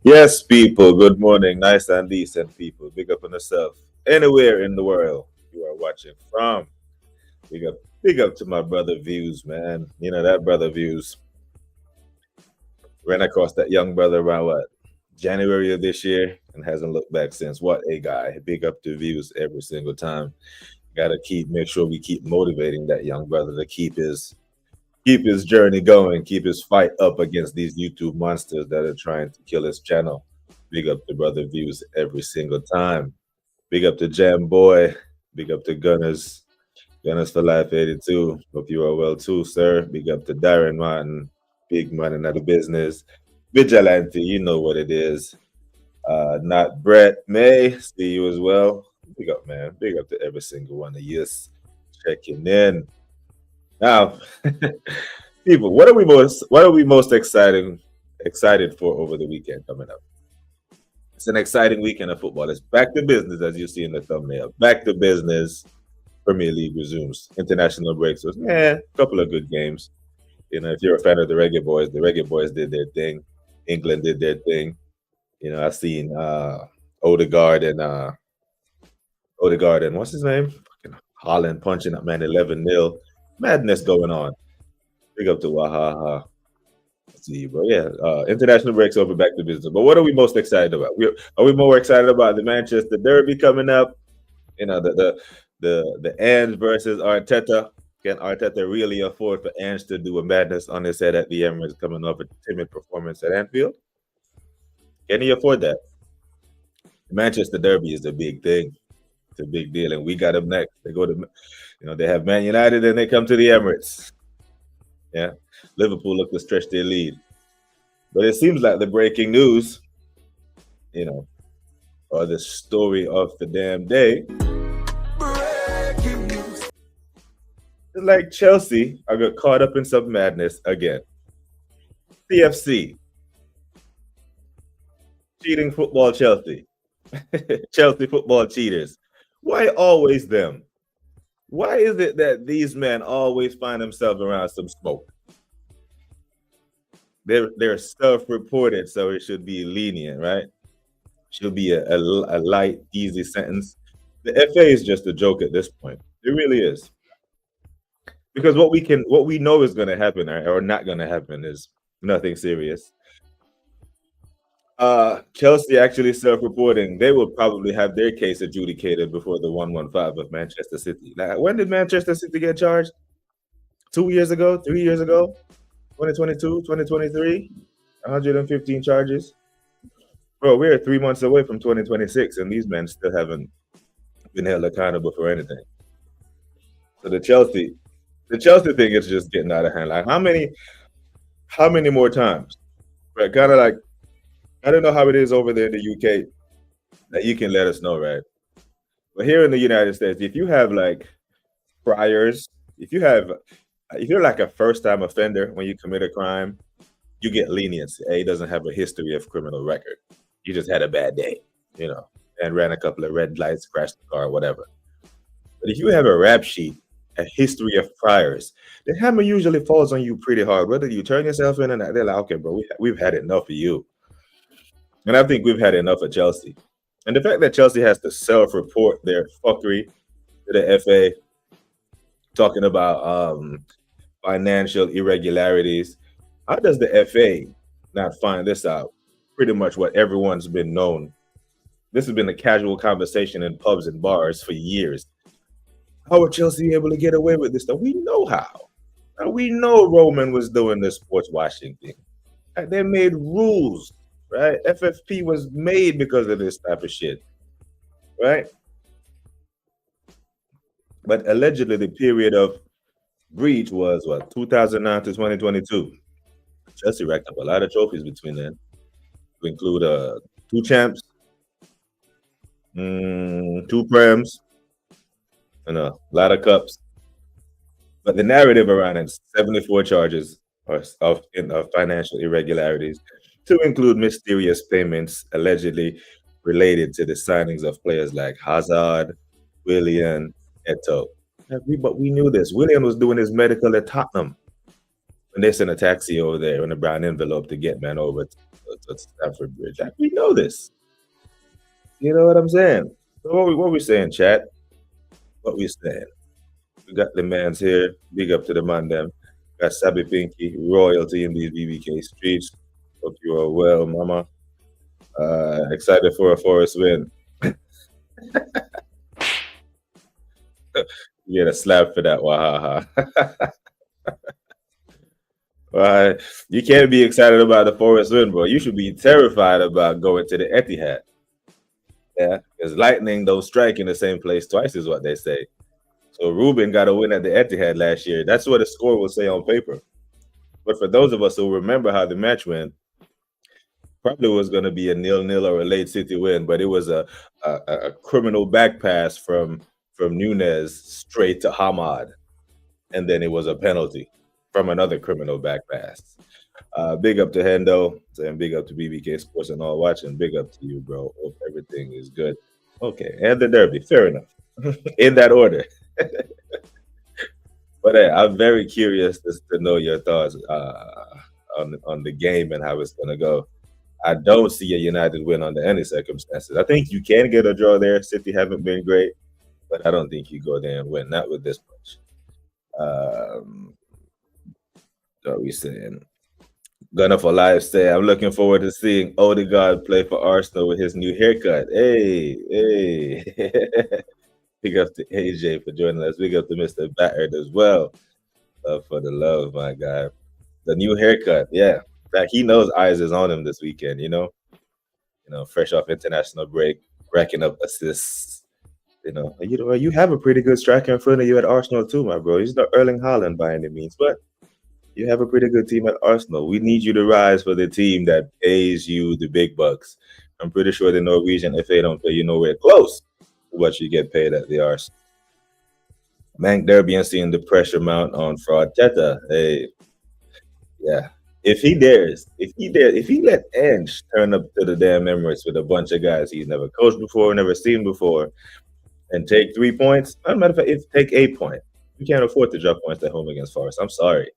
Yes, people, good morning. Nice and decent people. Big up on yourself. Anywhere in the world you are watching from. Big up to my brother Views, man. You know, that brother Views ran across that young brother around January of this year and hasn't looked back since. What a guy. Big up to Views every single time. Gotta make sure we keep motivating that young brother to keep his journey going, keep his fight up against these YouTube monsters that are trying to kill his channel. Big up to brother Views every single time. Big up to Jam Boy. Big up to Gunners. Gunners for Life 82. Hope you are well too, sir. Big up to Darren Martin. Big man in the business. Vigilante, you know what it is. Not Brett May. See you as well. Big up, man. Big up to every single one of you checking in. Now, people, what are we most excited for over the weekend coming up? It's an exciting weekend of football. It's back to business, as you see in the thumbnail. Back to business. Premier League resumes. International breaks was a couple of good games. You know, if you're a fan of the Reggae Boys did their thing. England did their thing. You know, I've seen Odegaard and what's his name? Fucking Holland punching up man 11-0. Madness going on. Big up to Wahaha. See, bro. Yeah, international breaks over, back to business. But what are we most excited about? Are we more excited about the Manchester Derby coming up? You know, the Ange versus Arteta. Can Arteta really afford for Ange to do a madness on his head at the Emirates coming off a timid performance at Anfield? Can he afford that? The Manchester Derby is a big thing. It's a big deal, and we got them next. They go to, they have Man United, and they come to the Emirates. Yeah, Liverpool look to stretch their lead, but it seems like the breaking news, or the story of the damn day. It's like Chelsea, I got caught up in some madness again. CFC, cheating football Chelsea, Chelsea football cheaters. Why always them? Why is it that these men always find themselves around some smoke? They're self-reported, so it should be lenient, right? Should be a light, easy sentence. The FA is just a joke at this point. It really is. Because what we know is going to happen or not going to happen is nothing serious. Chelsea actually self-reporting. They will probably have their case adjudicated before the 115 of Manchester City. Now, when did Manchester City get charged? 2 years ago? 3 years ago? 2022, 2023? 115 charges? Bro, we're 3 months away from 2026, and these men still haven't been held accountable for anything. So the Chelsea thing is just getting out of hand. Like, how many more times? Right, kind of like, I don't know how it is over there in the UK that you can let us know, right? But here in the United States, if you have like priors, if you're like a first-time offender when you commit a crime, you get leniency. He doesn't have a history of criminal record. You just had a bad day, and ran a couple of red lights, crashed the car, whatever. But if you have a rap sheet, a history of priors, the hammer usually falls on you pretty hard. Whether you turn yourself in and they're like, okay, bro, we've had enough of you. And I think we've had enough of Chelsea. And the fact that Chelsea has to self-report their fuckery to the FA, talking about financial irregularities. How does the FA not find this out? Pretty much what everyone's been known. This has been a casual conversation in pubs and bars for years. How are Chelsea able to get away with this stuff? We know how. And we know Roman was doing this sports washing thing. They made rules, right? FFP was made because of this type of shit, right? But allegedly, the period of breach was 2009 to 2022. Chelsea racked up a lot of trophies between then, to include 2 champs, 2 prems, and a lot of cups. But the narrative around it, 74 charges of financial irregularities, to include mysterious payments allegedly related to the signings of players like Hazard, Willian, Eto'o. But we knew this. Willian was doing his medical at Tottenham when they sent a taxi over there in a brown envelope to get man over to Stamford Bridge. Like, we know this. You know what I'm saying? So what we saying, chat? What we saying? We got the mans here. Big up to the man them. Got Sabby Pinky, royalty in these BBK streets. Hope you are well, mama. Excited for a Forest win. You get a slap for that, wahaha. Well, you can't be excited about the Forest win, bro. You should be terrified about going to the Etihad. Yeah, because lightning don't strike in the same place twice, is what they say. So Ruben got a win at the Etihad last year. That's what the score will say on paper. But for those of us who remember how the match went, probably was going to be a 0-0 or a late City win, but it was a criminal back pass from Nunez straight to Hamad, and then it was a penalty from another criminal back pass. Big up to Hendo, and big up to BBK Sports and all watching. Big up to you, bro. Hope everything is good. Okay, and the Derby, fair enough. In that order. But hey, I'm very curious to know your thoughts on the game and how it's going to go. I don't see a United win under any circumstances. I think you can get a draw there. City haven't been great, but I don't think you go there and win. Not with this much. What are we saying? Gunner for Life say, I'm looking forward to seeing Odegaard play for Arsenal with his new haircut. Hey. Big up to AJ for joining us. Big up to Mr. Batterd as well. Love for the love, my guy. The new haircut, yeah. Like, he knows eyes is on him this weekend, you know, fresh off international break, racking up assists. You have a pretty good striker in front of you at Arsenal too, my bro. He's not Erling Haaland by any means, but you have a pretty good team at Arsenal. We need you to rise for the team that pays you the big bucks. I'm pretty sure the Norwegian FA don't pay you nowhere close to what you get paid at the Arsenal. Mank Derby and seeing the pressure mount on Fraud Teta. Hey, yeah. If he let Ange turn up to the damn Emirates with a bunch of guys he's never coached before, never seen before, and take 3 points, as a matter of fact, take 8 points. We can't afford to drop points at home against Forest. I'm sorry,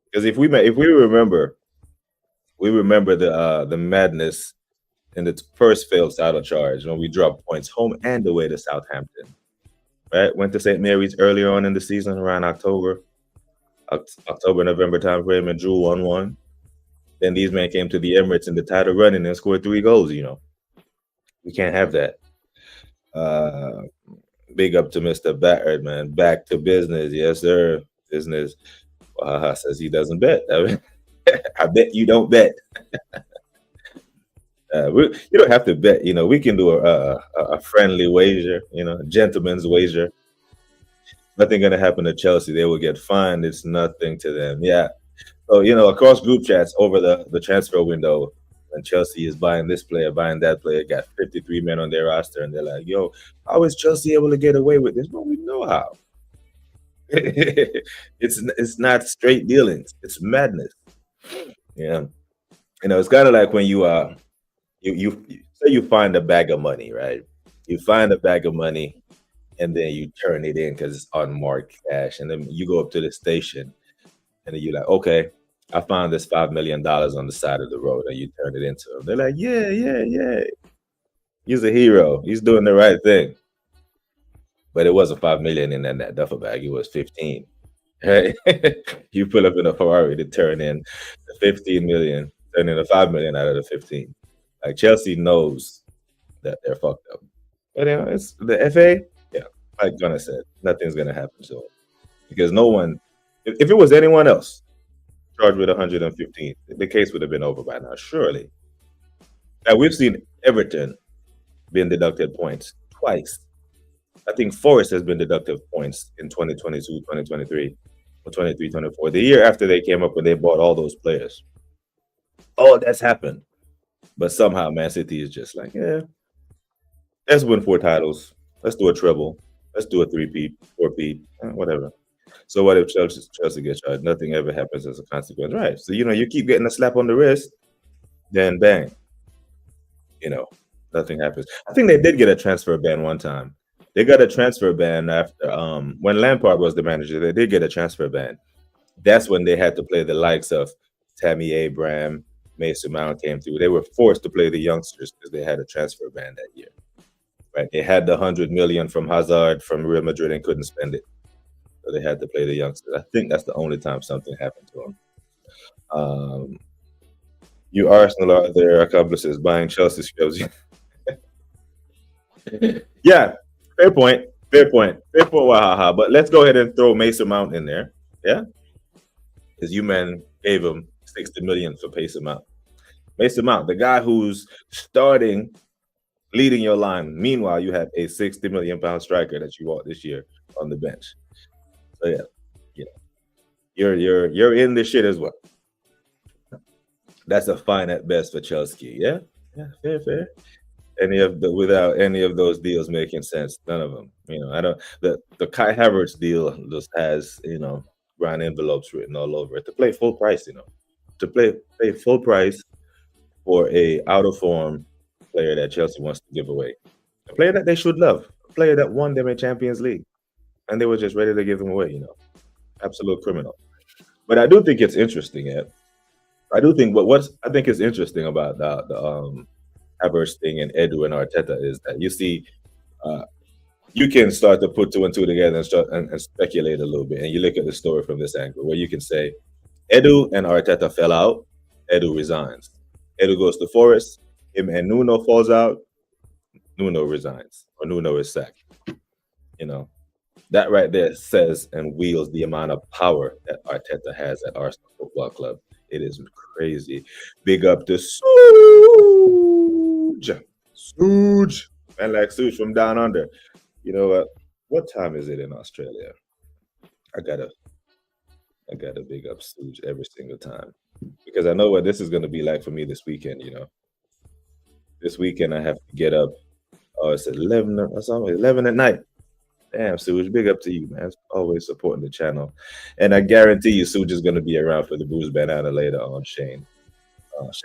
because if we remember the madness in the first failed title charge when we dropped points home and away to Southampton. Right, went to St. Mary's earlier on in the season around October, November time frame, and drew 1-1. Then these men came to the Emirates in the title running and scored 3 goals. We can't have that. Big up to Mr. Batterd, man. Back to business, yes sir. Business. Says he doesn't bet. I bet you don't bet. You don't have to bet. We can do a friendly wager. A gentleman's wager. Nothing going to happen to Chelsea. They will get fined. It's nothing to them. Yeah. So, across group chats over the transfer window, when Chelsea is buying this player, buying that player, got 53 men on their roster, and they're like, yo, how is Chelsea able to get away with this? Well, we know how. It's not straight dealings. It's madness. Yeah. It's kind of like when you say you find a bag of money, right? You find a bag of money, and then you turn it in because it's unmarked cash. And then you go up to the station and then you're like, okay, I found this $5 million on the side of the road, and you turn it into them. They're like, yeah. He's a hero. He's doing the right thing. But it wasn't 5 million in that duffel bag. It was 15. Right? You pull up in a Ferrari to turn in the 15 million, turn in the 5 million out of the 15. Like, Chelsea knows that they're fucked up. But it's the FA. Like Gunnar said, nothing's going to happen to him. Because no one, if it was anyone else charged with 115, the case would have been over by now, surely. Now, we've seen Everton being deducted points twice. I think Forest has been deducted points in 2022, 2023, or 23, 24. The year after they came up and they bought all those players. All that's happened. But somehow Man City is just like, yeah, let's win 4 titles. Let's do a treble. Let's do a 3-peat, 4-peat, whatever. So what if Chelsea gets charged? Nothing ever happens as a consequence, right? So, you keep getting a slap on the wrist, then bang. Nothing happens. I think they did get a transfer ban one time. They got a transfer ban after when Lampard was the manager. They did get a transfer ban. That's when they had to play the likes of Tammy Abraham, Mason Mount came through. They were forced to play the youngsters because they had a transfer ban that year. Right? They had the 100 million from Hazard from Real Madrid and couldn't spend it. So they had to play the youngsters. I think that's the only time something happened to them. You Arsenal are their accomplices buying Chelsea scrubs. Yeah, fair point. Fair point. Fair point. Wahaha. But let's go ahead and throw Mason Mount in there. Yeah, because you men gave him 60 million for Mason Mount. Mason Mount, the guy who's starting, leading your line. Meanwhile, you have a 60 million pound striker that you bought this year on the bench. So yeah, you're in this shit as well. That's a fine at best for Chelsea. Yeah, fair. Without any of those deals making sense, none of them. I don't. The Kai Havertz deal just has brown envelopes written all over it to play full price. To play full price for a out of form player that Chelsea wants to give away, a player that they should love, a player that won them a Champions League, and they were just ready to give him away. Absolute criminal. But I do think it's interesting. I do think what I think is interesting about the Havertz thing and Edu and Arteta is that you see, you can start to put two and two together and start and speculate a little bit, and you look at the story from this angle where you can say Edu and Arteta fell out, Edu resigns, Edu goes to Forest, him and Nuno falls out, Nuno resigns or Nuno is sacked. That right there says and wields the amount of power that Arteta has at Arsenal Football Club. It is crazy. Big up to Suj. Man like Suj from down under. You know what? What time is it in Australia? I gotta big up Suj every single time. Because I know what this is gonna be like for me this weekend, This weekend I have to get up. Oh, it's 11 at night. Damn, Suj, big up to you, man. Always supporting the channel. And I guarantee you Suj is going to be around for the Bruce Banana later on Shane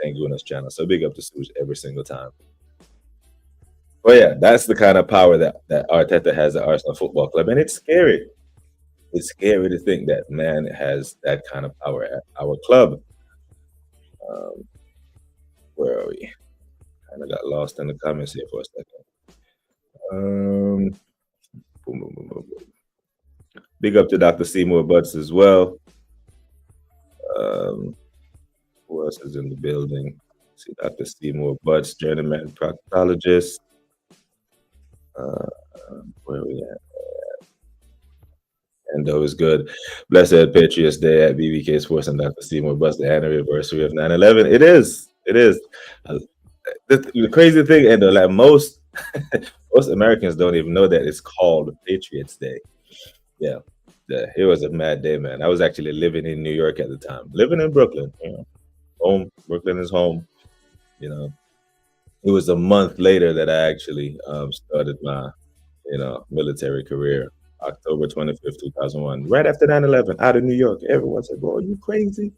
Guna's channel. So big up to Suj every single time. But yeah, that's the kind of power that Arteta has at Arsenal Football Club. And it's scary. It's scary to think that man has that kind of power at our club. Where are we? Kind of got lost in the comments here for a second. Boom. Big up to Dr. Seymour Butts as well. Who else is in the building? See Dr. Seymour Butts, journeyman proctologist. Where are we at? Endo is good. Blessed Patriots Day at BBK Sports and Dr. Seymour Butts, the anniversary of 9/11. It is. The crazy thing, Endo, like most Americans don't even know that it's called Patriots Day. Yeah, it was a mad day, man. I was actually living in New York at the time, living in Brooklyn. Home. Brooklyn is home. It was a month later that I actually started my, military career. October 25th, 2001, right after 9/11, out of New York. Everyone said, "Bro, are you crazy?"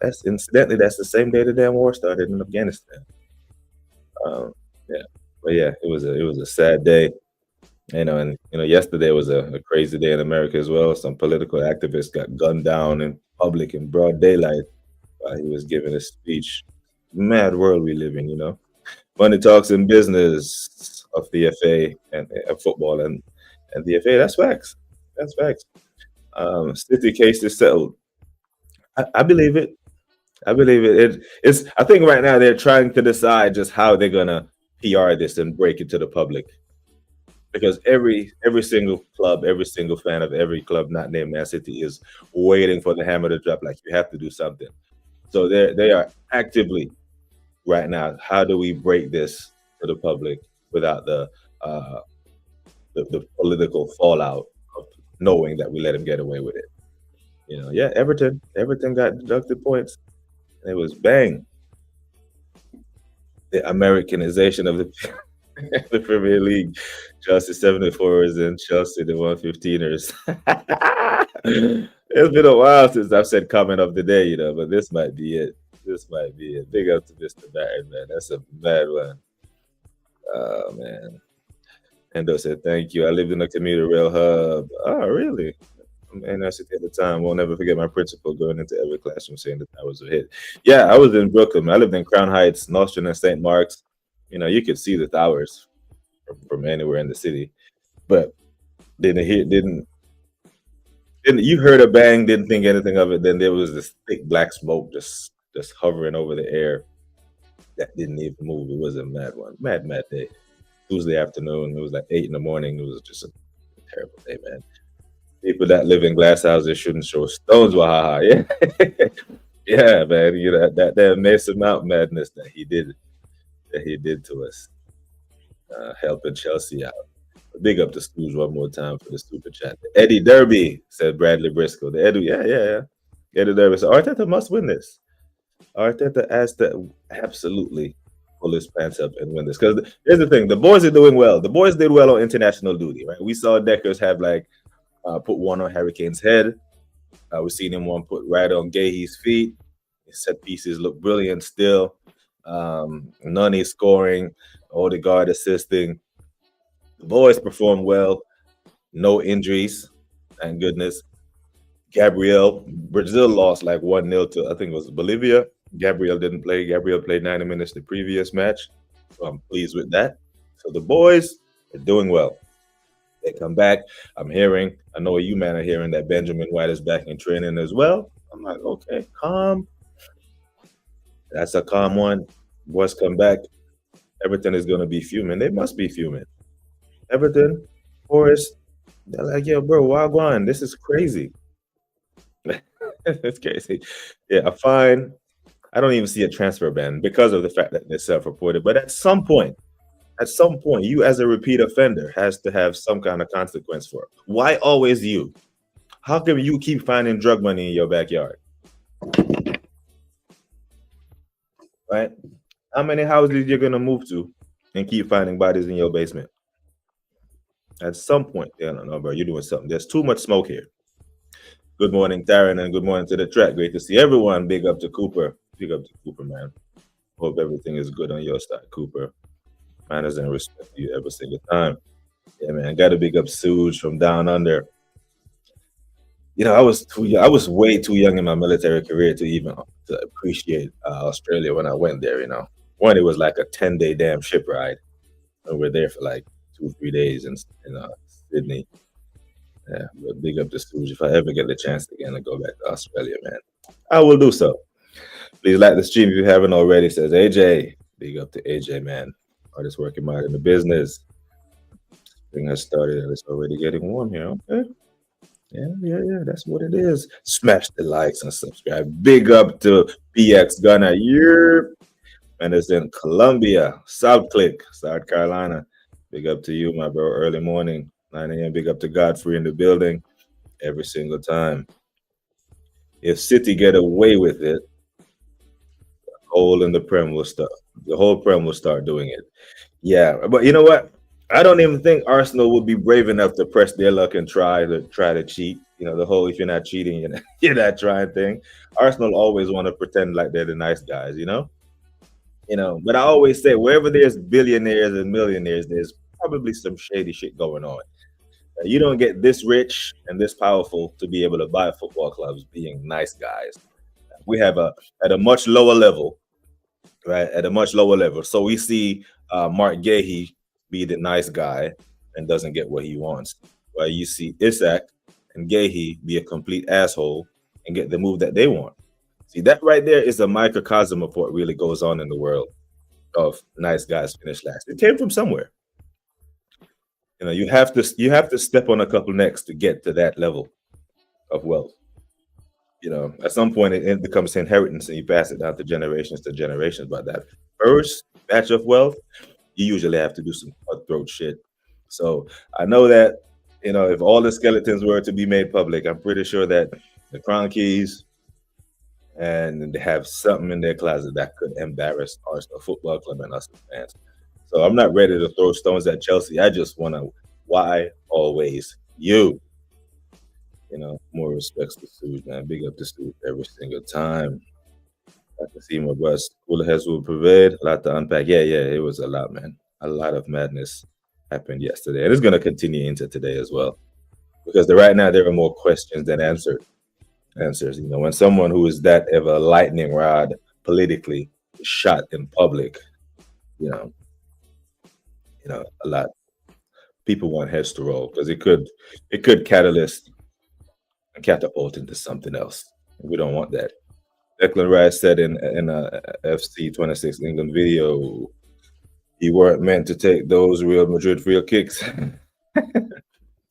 That's the same day the damn war started in Afghanistan. But yeah, it was a sad day, and yesterday was a crazy day in America as well. Some political activists got gunned down in public in broad daylight while he was giving a speech. Mad world we live in, Money talks in business of the FA and football and the FA. That's facts. City case is settled. I believe it. I think right now they're trying to decide just how they're gonna PR this and break it to the public, because every single club, every single fan of every club not named Man City is waiting for the hammer to drop. Like, you have to do something. So they are actively right now. How do we break this to the public without the political fallout of knowing that we let him get away with it? Yeah, Everton got deducted points. It was bang. The Americanization of the Premier League. Chelsea 74ers and Chelsea the 115ers. It's been a while since I've said comment of the day, but this might be it. Big up to Mr. Barron, man. That's a bad one. Oh, man. Endo said, "Thank you. I lived in a commuter rail hub." Oh, really? University at the time. Won't never forget my principal going into every classroom saying the towers were hit. Yeah, I was in Brooklyn. I lived in Crown Heights, Nostrand, and St. Mark's. You could see the towers from anywhere in the city, but didn't you heard a bang? Didn't think anything of it. Then there was this thick black smoke just hovering over the air that didn't even move. It was a mad one, mad day. Tuesday afternoon. It was like 8 in the morning. It was just a terrible day, man. People that live in glass houses shouldn't show stones. Wahaha. Yeah. Yeah, man. That Mason Mount madness that he did to us, helping Chelsea out. Big up to Scrooge one more time for the super chat. Eddie Derby, said Bradley Briscoe. The Eddie, yeah. Eddie Derby said Arteta must win this. Arteta has to absolutely pull his pants up and win this. Because here's the thing, the boys are doing well. The boys did well on international duty, right? We saw Deckers have put one on Harry Kane's head. We've seen him one put right on Gahey's feet. His set pieces look brilliant still. Nani scoring, Odegaard assisting. The boys performed well. No injuries, thank goodness. Gabriel, Brazil lost like 1-0 to, I think it was Bolivia. Gabriel didn't play. Gabriel played 90 minutes the previous match. So I'm pleased with that. So the boys are doing well. They come back. I know you man are hearing that Benjamin White is back in training as well. I'm like, okay, calm. That's a calm one. Boys come back. Everton is going to be fuming. They must be fuming. Everton, Forest, they're like, yo, bro, wagwan, this is crazy. It's crazy. Yeah, a fine. I don't even see a transfer ban because of the fact that they're self-reported. But at some point, you as a repeat offender has to have some kind of consequence for it. Why always you? How come you keep finding drug money in your backyard? Right? How many houses you're going to move to and keep finding bodies in your basement? At some point, I don't know, bro, you're doing something. There's too much smoke here. Good morning, Darren, and good morning to the track. Great to see everyone. Big up to Cooper. Big up to Cooper, man. Hope everything is good on your side, Cooper. Manners and respect you every single time. Yeah, man. Got to big up Suge from down under. I was way too young in my military career to appreciate Australia when I went there. One, it was like a 10-day damn ship ride, and we're there for like 2-3 days in Sydney. Yeah, but big up to Stooge. If I ever get the chance again to go back to Australia, man, I will do so. Please like the stream if you haven't already, says AJ. Big up to AJ, man. Artist working hard in the business. Spring has started and it's already getting warm here. Okay. Yeah, that's what it is. Smash the likes and subscribe. Big up to PX Gunner. And it's in Columbia, South Click, South Carolina. Big up to you, my bro. Early morning, 9 a.m. Big up to Godfrey in the building every single time. If City get away with it, the whole Prem will start doing it. Yeah, but you know what? I don't even think Arsenal would be brave enough to press their luck and try to cheat. The whole if you're not cheating, you're not trying thing. Arsenal always want to pretend like they're the nice guys, But I always say wherever there's billionaires and millionaires, there's probably some shady shit going on. You don't get this rich and this powerful to be able to buy football clubs being nice guys. We have at a much lower level, right? At a much lower level. So we see Mark Gahey be the nice guy and doesn't get what he wants. While you see Isak and Gahey be a complete asshole and get the move that they want. See, that right there is a microcosm of what really goes on in the world of nice guys finish last. It came from somewhere. You have to step on a couple necks to get to that level of wealth. At some point it becomes inheritance and you pass it down to generations. But that first batch of wealth, you usually have to do some cutthroat shit. So I know that, if all the skeletons were to be made public, I'm pretty sure that the Crown Keys and they have something in their closet that could embarrass Arsenal Football Club and us as fans. So I'm not ready to throw stones at Chelsea. I just want to, why always you? More respects to Stooge, man. Big up to Stooge every single time. I can see my bus. Cooler heads will prevail. A lot to unpack. Yeah, it was a lot, man. A lot of madness happened yesterday. And it's going to continue into today as well. because right now there are more questions than answers. When someone who is that of a lightning rod politically is shot in public, you know, a lot people want heads to roll because it could catalyst and catapult into something else. We don't want that. Declan Rice said in a FC 26 England video, he weren't meant to take those Real Madrid free kicks.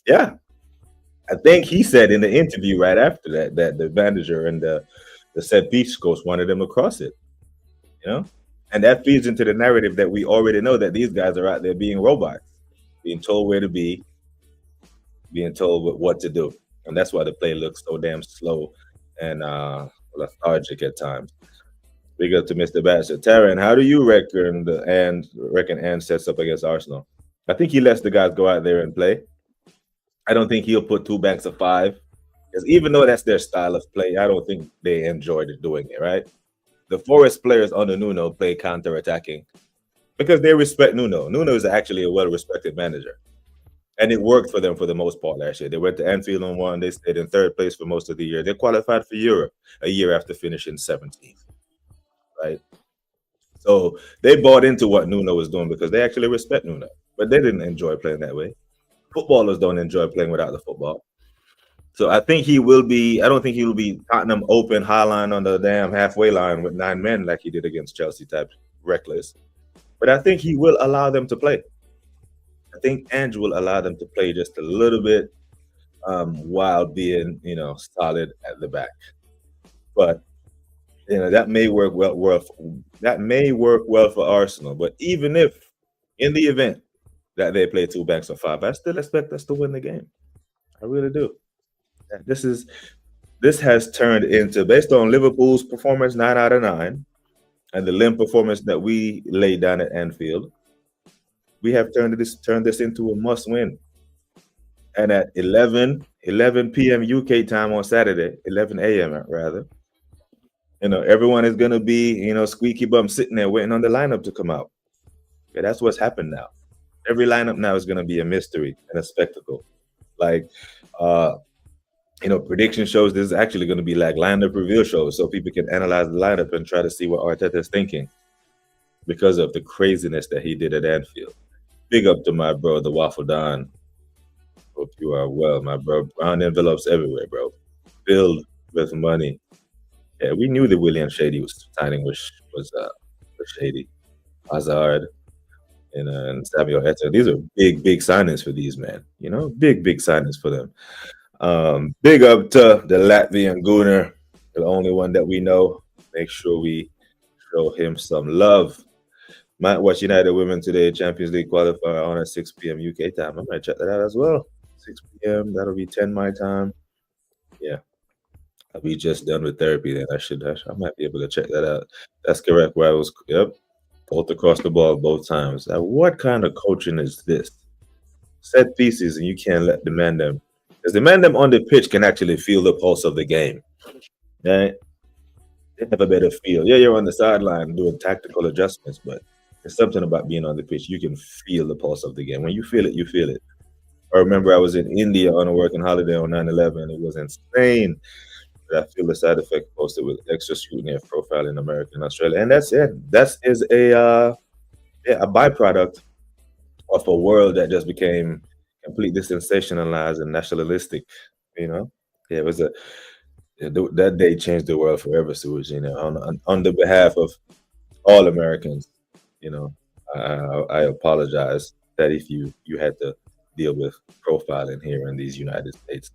Yeah, I think he said in the interview right after that the manager and the set piece coach wanted him to cross it. And that feeds into the narrative that we already know that these guys are out there being robots, being told where to be, being told what to do, and that's why the play looks so damn slow and lethargic at times. Big up to Mr. Baxter. Taryn, how do you reckon and sets up against Arsenal? I think he lets the guys go out there and play. I don't think he'll put two banks of five, because even though that's their style of play, I don't think they enjoyed doing it, right? The Forest players under Nuno play counter-attacking because they respect Nuno. Nuno is actually a well-respected manager. And it worked for them for the most part last year. They went to Anfield and won. They stayed in third place for most of the year. They qualified for Europe a year after finishing 17th, right? So they bought into what Nuno was doing because they actually respect Nuno. But they didn't enjoy playing that way. Footballers don't enjoy playing without the football. So I think he will be. I don't think he will be Tottenham open high line on the damn halfway line with 9 men like he did against Chelsea type reckless. But I think he will allow them to play. I think Ange will allow them to play just a little bit while being, solid at the back. But that may work well. That may work well for Arsenal. But even if, in the event that they play two backs of five, I still expect us to win the game. I really do. This has turned into, based on Liverpool's performance, 9 out of 9, and the limb performance that we laid down at Anfield. We have turned this into a must-win. And at 11 p.m. UK time on Saturday, 11 a.m. rather, everyone is going to be, squeaky bum sitting there waiting on the lineup to come out. Okay, that's what's happened now. Every lineup now is going to be a mystery and a spectacle. Like, prediction shows, this is actually going to be like lineup reveal shows, so people can analyze the lineup and try to see what Arteta is thinking because of the craziness that he did at Anfield. Big up to my bro, the Waffle Don. Hope you are well, my bro. Brown envelopes everywhere, bro. Filled with money. Yeah, we knew that William Shady was signing was shady. Hazard and Samuel Eto'o. These are big signings for these men. Big signings for them. Big up to the Latvian Gooner, the only one that we know. Make sure we show him some love. Might watch United Women today, Champions League qualifier on at 6 p.m. UK time. I might check that out as well. 6 p.m. That'll be 10 my time. Yeah. I'll be just done with therapy then. I might be able to check that out. That's correct. Where I was, both across the ball both times. Now, what kind of coaching is this? Set pieces and you can't let the man them. Because the man them on the pitch can actually feel the pulse of the game. Right? They have a better feel. Yeah, you're on the sideline doing tactical adjustments, but there's something about being on the pitch. You can feel the pulse of the game. When you feel it, you feel it. I remember I was in India on a working holiday on 9/11. It was insane. But I feel the side effect posted with extra scrutiny of profile in America and Australia. And that's it. That is a byproduct of a world that just became completely sensationalized and nationalistic. Yeah, it was that day changed the world forever, Sewage. On the behalf of all Americans, I apologize that if you had to deal with profiling here in these United States.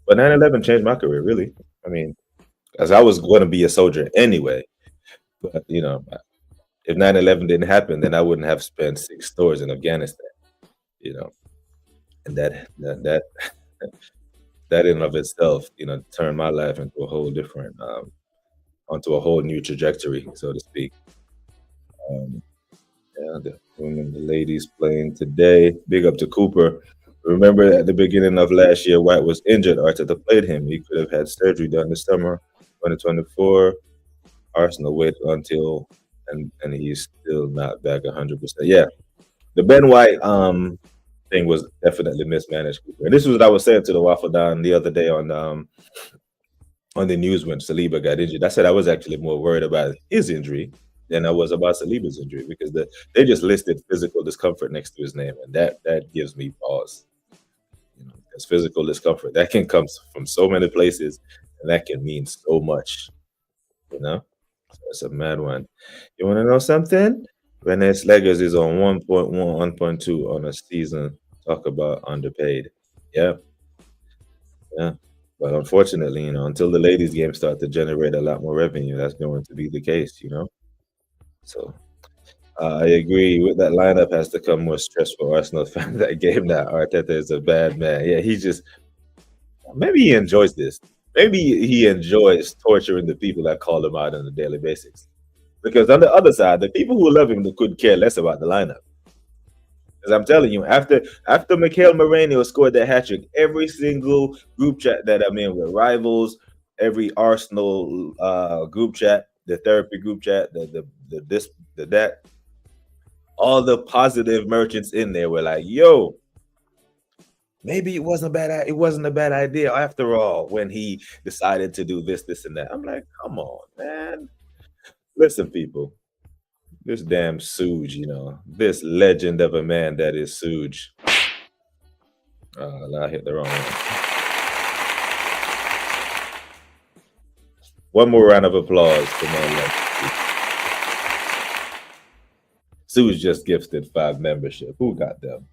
But 9/11 changed my career, really. I mean, as I was going to be a soldier anyway. But, if 9/11 didn't happen, then I wouldn't have spent 6 stores in Afghanistan, And that in and of itself, turned my life into a whole different, onto a whole new trajectory, so to speak. The women, the ladies playing today. Big up to Cooper. Remember at the beginning of last year, White was injured. Arteta played him. He could have had surgery done this summer, 2024. Arsenal waited until, and he's still not back 100%. Yeah, the Ben White thing was definitely mismanaged. And this was what I was saying to the Waffle Don the other day on the news when Saliba got injured. I said I was actually more worried about his injury than I was about Saliba's injury because they just listed physical discomfort next to his name, and that gives me pause. Because physical discomfort that can come from so many places, and that can mean so much. So it's a mad one. You want to know something? Renes Legers is on 1.1, 1.2 on a season. Talk about underpaid. Yeah. But unfortunately, until the ladies' games start to generate a lot more revenue, that's going to be the case. So I agree with that. Lineup has to come more stressful. Arsenal fans that game that Arteta is a bad man. Yeah, maybe he enjoys this. Maybe he enjoys torturing the people that call him out on a daily basis. Because on the other side, the people who love him could care less about the lineup. Because I'm telling you, after Mikel Moreno scored that hat trick, every single group chat that I'm in with rivals, every Arsenal group chat, the therapy group chat, the this, the that, all the positive merchants in there were like, "Yo, maybe it wasn't a bad idea after all when he decided to do this, and that." I'm like, "Come on, man! Listen, people." This damn Suge, this legend of a man that is Suge. I hit the wrong one. One more round of applause for my Suge just gifted 5 membership. Who got them?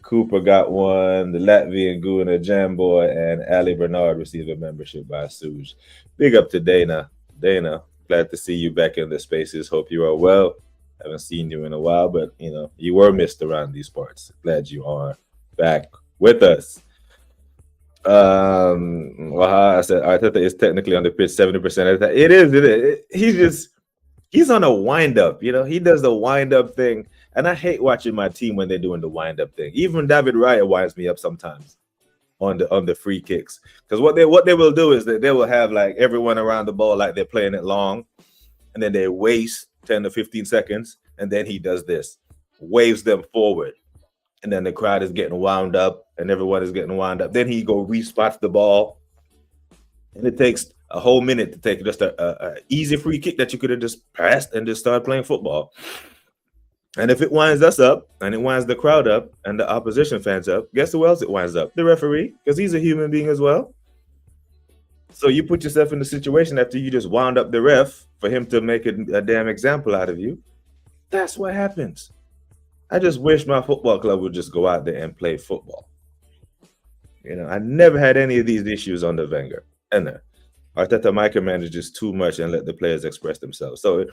Cooper got one. The Latvian Guna Jamboy and Ali Bernard received a membership by Suge. Big up to Dana. Dana, glad to see you back in the spaces. Hope you are well. Haven't seen you in a while, but you were missed around these parts. Glad you are back with us. I said Arteta is technically on the pitch 70% of the time. It is. He's on a wind up. He does the wind up thing, and I hate watching my team when they're doing the wind up thing. Even David Raya winds me up sometimes on the free kicks, because what they will do is that they will have like everyone around the ball like they're playing it long, and then they waste 10 to 15 seconds, and then he does this, waves them forward, and then the crowd is getting wound up, and everyone is getting wound up. Then he respots the ball, and it takes a whole minute to take just a easy free kick that you could have just passed and just start playing football. And if it winds us up, and it winds the crowd up, and the opposition fans up, guess who else it winds up? The referee, because he's a human being as well. So you put yourself in the situation after you just wound up the ref for him to make a damn example out of you. That's what happens. I just wish my football club would just go out there and play football. I never had any of these issues under Wenger. And Arteta micromanages too much and let the players express themselves. So,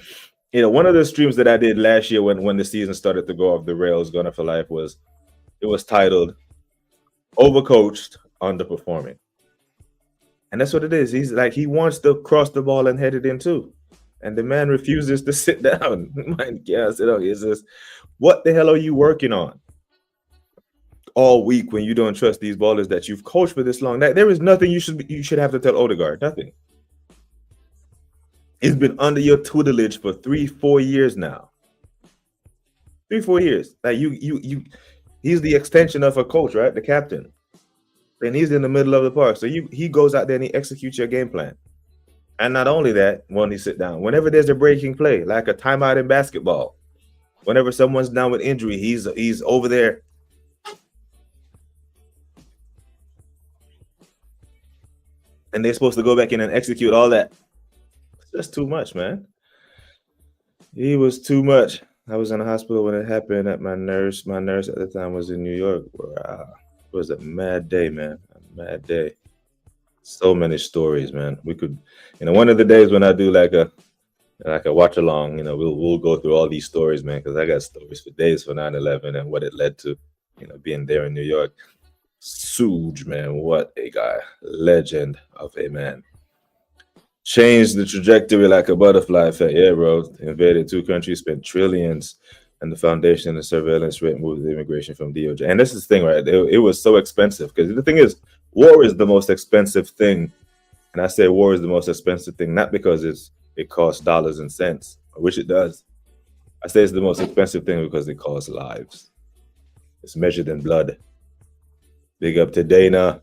one of the streams that I did last year when the season started to go off the rails, Gunner for Life, was titled "Overcoached, Underperforming." And that's what it is. He's like, he wants to cross the ball and head it in too. And the man refuses to sit down. My God, it's just, what the hell are you working on all week when you don't trust these ballers that you've coached for this long? There is nothing you should have to tell Odegaard. Nothing. He's been under your tutelage for 3-4 years now. 3-4 years. Like he's the extension of a coach, right? The captain. And he's in the middle of the park. So he goes out there and he executes your game plan. And not only that, when he sit down, whenever there's a breaking play, like a timeout in basketball, whenever someone's down with injury, he's over there. And they're supposed to go back in and execute all that. It's just too much, man. He was too much. I was in the hospital when it happened. My nurse at the time was in New York. It was a mad day, man. A mad day. So many stories, man. We could, one of the days when I do like a watch along, we'll go through all these stories, man, because I got stories for days for 9/11 and what it led to, being there in New York. Suge, man, what a guy. Legend of a man. Changed the trajectory like a butterfly effect. Yeah, bro. Invaded 2 countries, spent trillions, and the foundation and surveillance rate moved the immigration from DOJ. And this is the thing, right? It was so expensive, because the thing is, war is the most expensive thing. And I say war is the most expensive thing, not because it costs dollars and cents, which it does. I say it's the most expensive thing because it costs lives. It's measured in blood. Big up to Dana.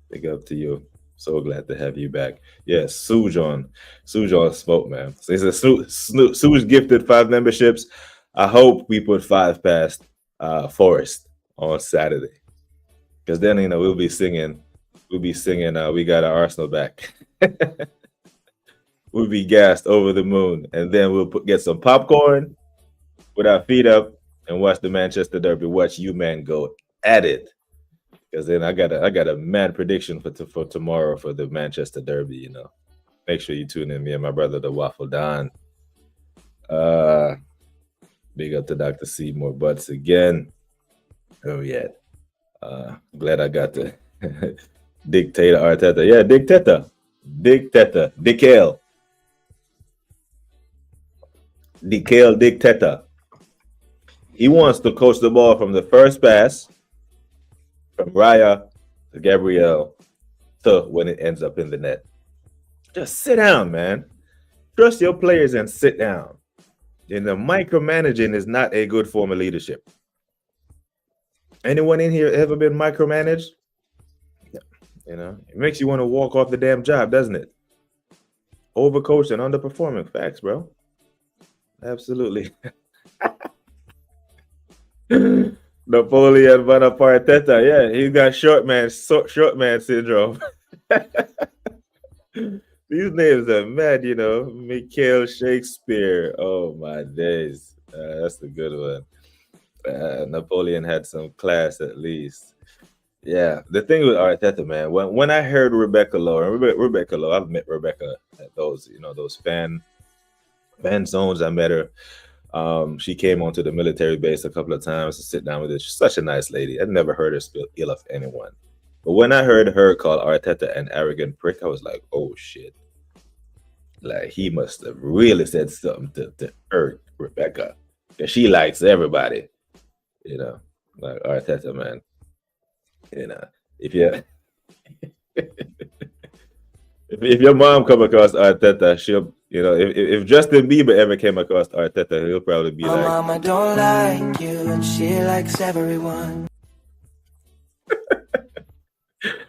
Big up to you. So glad to have you back. Yes, Sujon. Sujon spoke, man. So he said Suj gifted 5 memberships. I hope we put 5 past Forest on Saturday. Because then, we'll be singing. We got our Arsenal back. We'll be gassed over the moon. And then we'll get some popcorn with our feet up and watch the Manchester Derby. Watch you man go at it. Because then I got a mad prediction for tomorrow for the Manchester Derby. Make sure you tune in. Me and my brother, the Waffle Don. Big up to Dr. Seymour Butts again. Oh yeah. Glad I got to dictator Arteta. Yeah, dictator. Dictator. Dicale dictator. He wants to coach the ball from the first pass, from Raya to Gabriel, to when it ends up in the net. Just sit down, man. Trust your players and sit down. Micromanaging is not a good form of leadership. Anyone in here ever been micromanaged? It makes you want to walk off the damn job, doesn't it? Overcoached and underperforming. Facts, bro. Absolutely. Napoleon Bonaparte. Yeah, he got short man syndrome. These names are mad, Mikhail Shakespeare. Oh my days. That's a good one. Napoleon had some class at least. Yeah, the thing with Arteta, man, when I heard Rebecca Lowe, I've met Rebecca at those fan zones. I met her. She came onto the military base a couple of times to sit down with her. She's such a nice lady. I'd never heard her speak ill of anyone. But when I heard her call Arteta an arrogant prick, I was like, oh shit. Like, he must have really said something to hurt Rebecca. Because she likes everybody. Like Arteta, man. If your mom come across Arteta, she'll, if Justin Bieber ever came across Arteta, he'll probably be my like, mama don't like you and she likes everyone.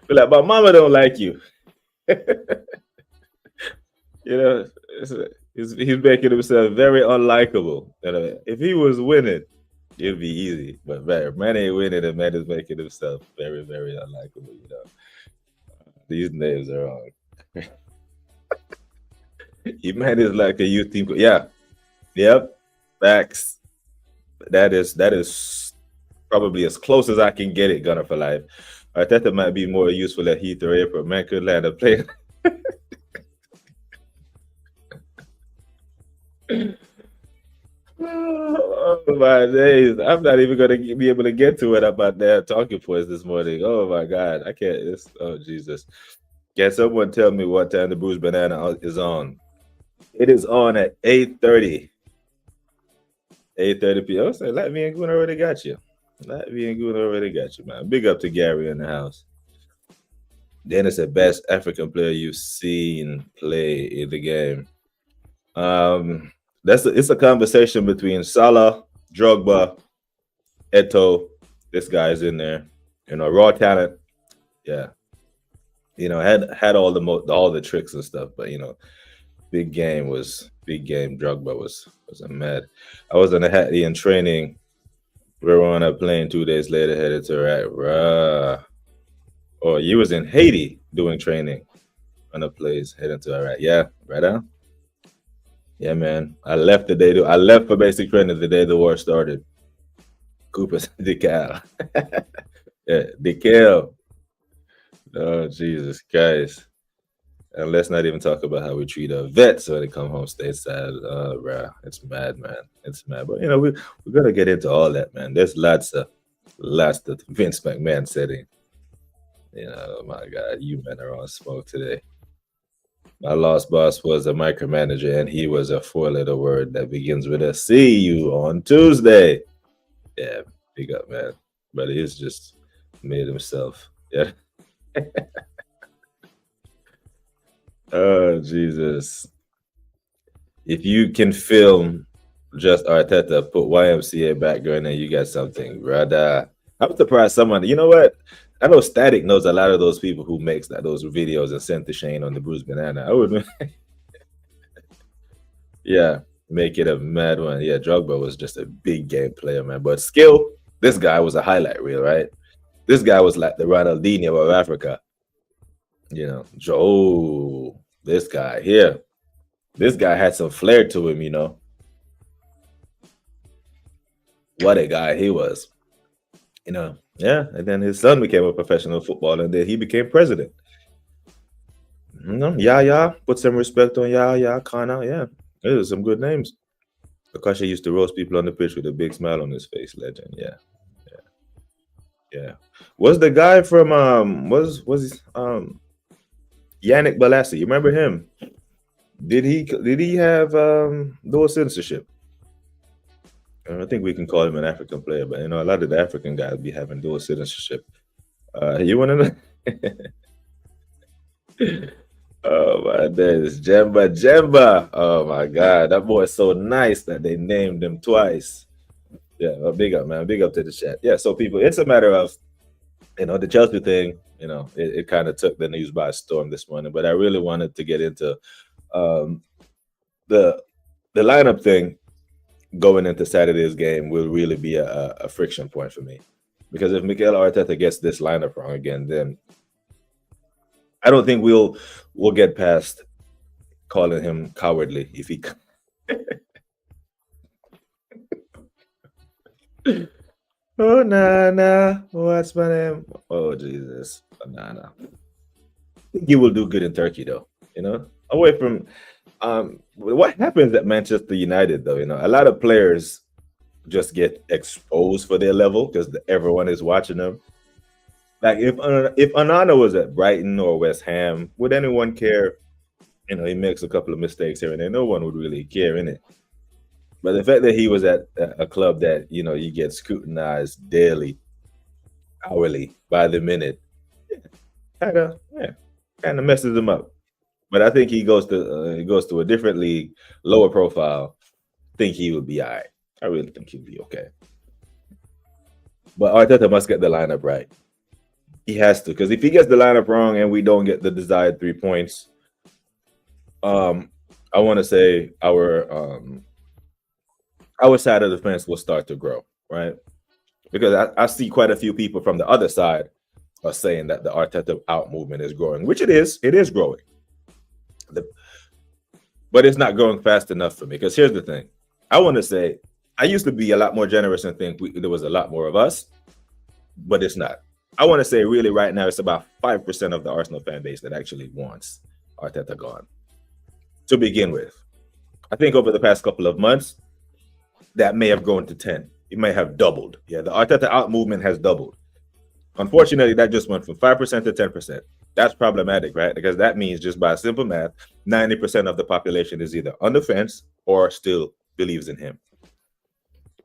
Be like, my mama don't like you. He's making himself very unlikable. If he was winning, it'd be easy. But man ain't winning, and man is making himself very, very unlikable. These names are on. Man is like a youth team. Yeah. Yep. Facts. That is probably as close as I can get it, Gunner for life. Arteta might be more useful at Heathrow Airport. Man could land a plane. Oh my days. I'm not even going to be able to get to it about that talking points this morning. Oh my God. I can't. Oh Jesus. Can someone tell me what time the Bruised Banana is on? It is on at 8:30. 8:30 p.m. So Latvia and Goon already got you. Man. Big up to Gary in the house. Dennis, the best African player you've seen play in the game. It's a conversation between Salah, Drogba, Eto'o. This guy's in there. Raw talent. Yeah. Had all the tricks and stuff, but big game. Drogba was a mad. I was in a Hatley in training. We were on a plane 2 days later, headed to Iraq. Or you was in Haiti doing training on a place heading to Iraq. Yeah, right on. Yeah, man. I left for basic training the day the war started. Cooper Decal. Yeah, Decal. Oh, Jesus Christ. And let's not even talk about how we treat our vets when they come home stateside. Bro, it's mad, man. It's mad. But, we're going to get into all that, man. There's lots that Vince McMahon said in. Oh, my God. You men are on smoke today. My last boss was a micromanager, and he was a 4-letter word that begins with a see you on Tuesday. Yeah, big up, man. But he's just made himself. Yeah. Oh, Jesus. If you can film just Arteta, put YMCA background and you got something, brother. I'm surprised someone, you know what? I know Static knows a lot of those people who makes those videos and sent to Shane on the Bruce Banana. I would, yeah, make it a mad one. Yeah, Drogba was just a big game player, man. But skill, this guy was a highlight reel, right? This guy was like the Ronaldinho of Africa. You know, Joe, this guy here, this guy had some flair to him, you know. What a guy he was, you know. Yeah, and then his son became a professional footballer, and then he became president. You know, Yaya, put some respect on Yaya, Kana. Yeah, those are some good names. Akashi used to roast people on the pitch with a big smile on his face. Legend. Yeah, yeah. Was the guy from Yannick Balassi? You remember him? Did he have dual citizenship? I think we can call him an African player, but you know, a lot of the African guys be having dual citizenship. You want to know? Oh my days, Jemba. Oh my God, that boy is so nice that they named him twice. Yeah, well, big up, man. Big up to the chat. Yeah, so people, it's a matter of, you know, the Chelsea thing. You know, it kind of took the news by storm this morning, but I really wanted to get into um, the lineup thing going into Saturday's game will really be a friction point for me, because if Mikel Arteta gets this lineup wrong again, then I don't think we'll get past calling him cowardly if he. Oh Nana, what's my name? Oh Jesus, Nana. I think he will do good in Turkey though. You know, away from what happens at Manchester United though. You know, a lot of players just get exposed for their level because everyone is watching them. Like if Anana was at Brighton or West Ham, would anyone care? You know, he makes a couple of mistakes here and there. No one would really care in it. But the fact that he was at a club that, you know, you get scrutinized daily, hourly, by the minute, kind of messes him up. But I think he goes to a different league, lower profile. Think he would be all right. I really think he'd be okay. But Arteta must get the lineup right. He has to, because if he gets the lineup wrong and we don't get the desired 3 points, I want to say our side of the fence will start to grow, right? Because I see quite a few people from the other side are saying that the Arteta out movement is growing, which it is. It is growing, but it's not growing fast enough for me. Because here's the thing: I want to say I used to be a lot more generous and think there was a lot more of us, but it's not. I want to say really right now it's about 5% of the Arsenal fan base that actually wants Arteta gone. To begin with, I think over the past couple of months, that may have grown to 10. It may have doubled. Yeah, the Arteta out movement has doubled. Unfortunately, that just went from 5% to 10%. That's problematic, right? Because that means, just by simple math, 90% of the population is either on the fence or still believes in him.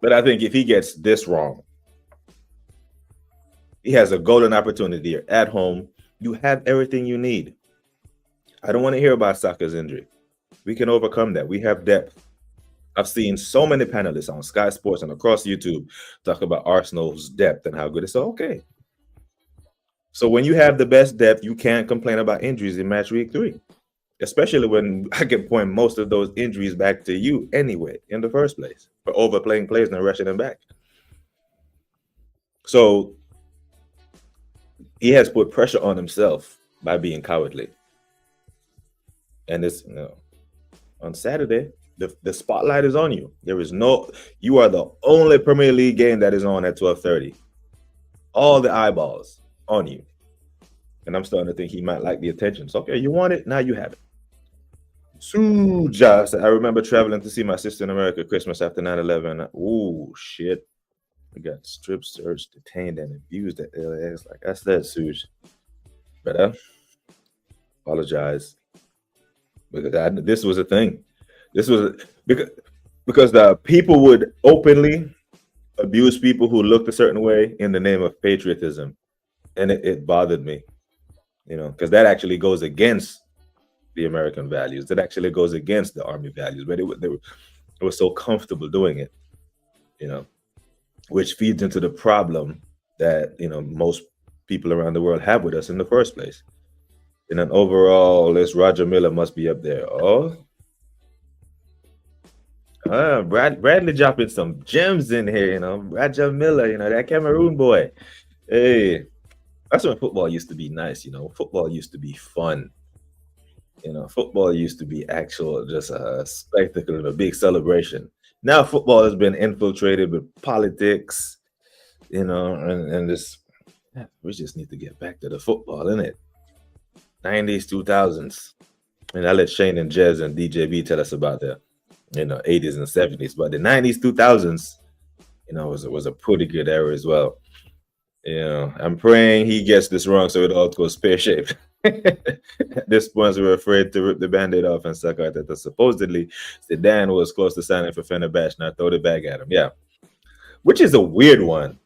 But I think if he gets this wrong, he has a golden opportunity here at home. You have everything you need. I don't want to hear about Saka's injury. We can overcome that. We have depth. I've seen so many panelists on Sky Sports and across YouTube talk about Arsenal's depth and how good it's. Okay. So when you have the best depth, you can't complain about injuries in match week 3, especially when I can point most of those injuries back to you anyway in the first place for overplaying players and rushing them back. So he has put pressure on himself by being cowardly. And it's, you know, on Saturday, the spotlight is on you. You are the only Premier League game that is on at 12:30. All the eyeballs on you. And I'm starting to think he might like the attention. So, okay, you want it, now you have it. Suja said, I remember traveling to see my sister in America Christmas after 9/11. Ooh, shit. We got strip searched, detained, and abused at LAX. Like I said, Suj. But apologize. Because this was a thing. This was because the people would openly abuse people who looked a certain way in the name of patriotism. And it bothered me, you know, because that actually goes against the American values. That actually goes against the Army values. But it was so comfortable doing it, you know, which feeds into the problem that most people around the world have with us in the first place. In an overall list, Roger Miller must be up there. Bradley dropping some gems in here, Roger Miller, that Cameroon boy. Hey, that's when football used to be nice, Football used to be fun. Football used to be actual, just a spectacle and a big celebration. Now football has been infiltrated with politics, and this. We just need to get back to the football, innit? 90s, 2000s. And I let Shane and Jez and DJB tell us about the 80s and 70s, but the 90s, 2000s, was a pretty good era as well. I'm praying he gets this wrong so it all goes pear-shaped. At this point, we were afraid to rip the band-aid off and suck out that supposedly Zidane was close to signing for Fenerbahce, and I throw it back at him. Yeah. Which is a weird one.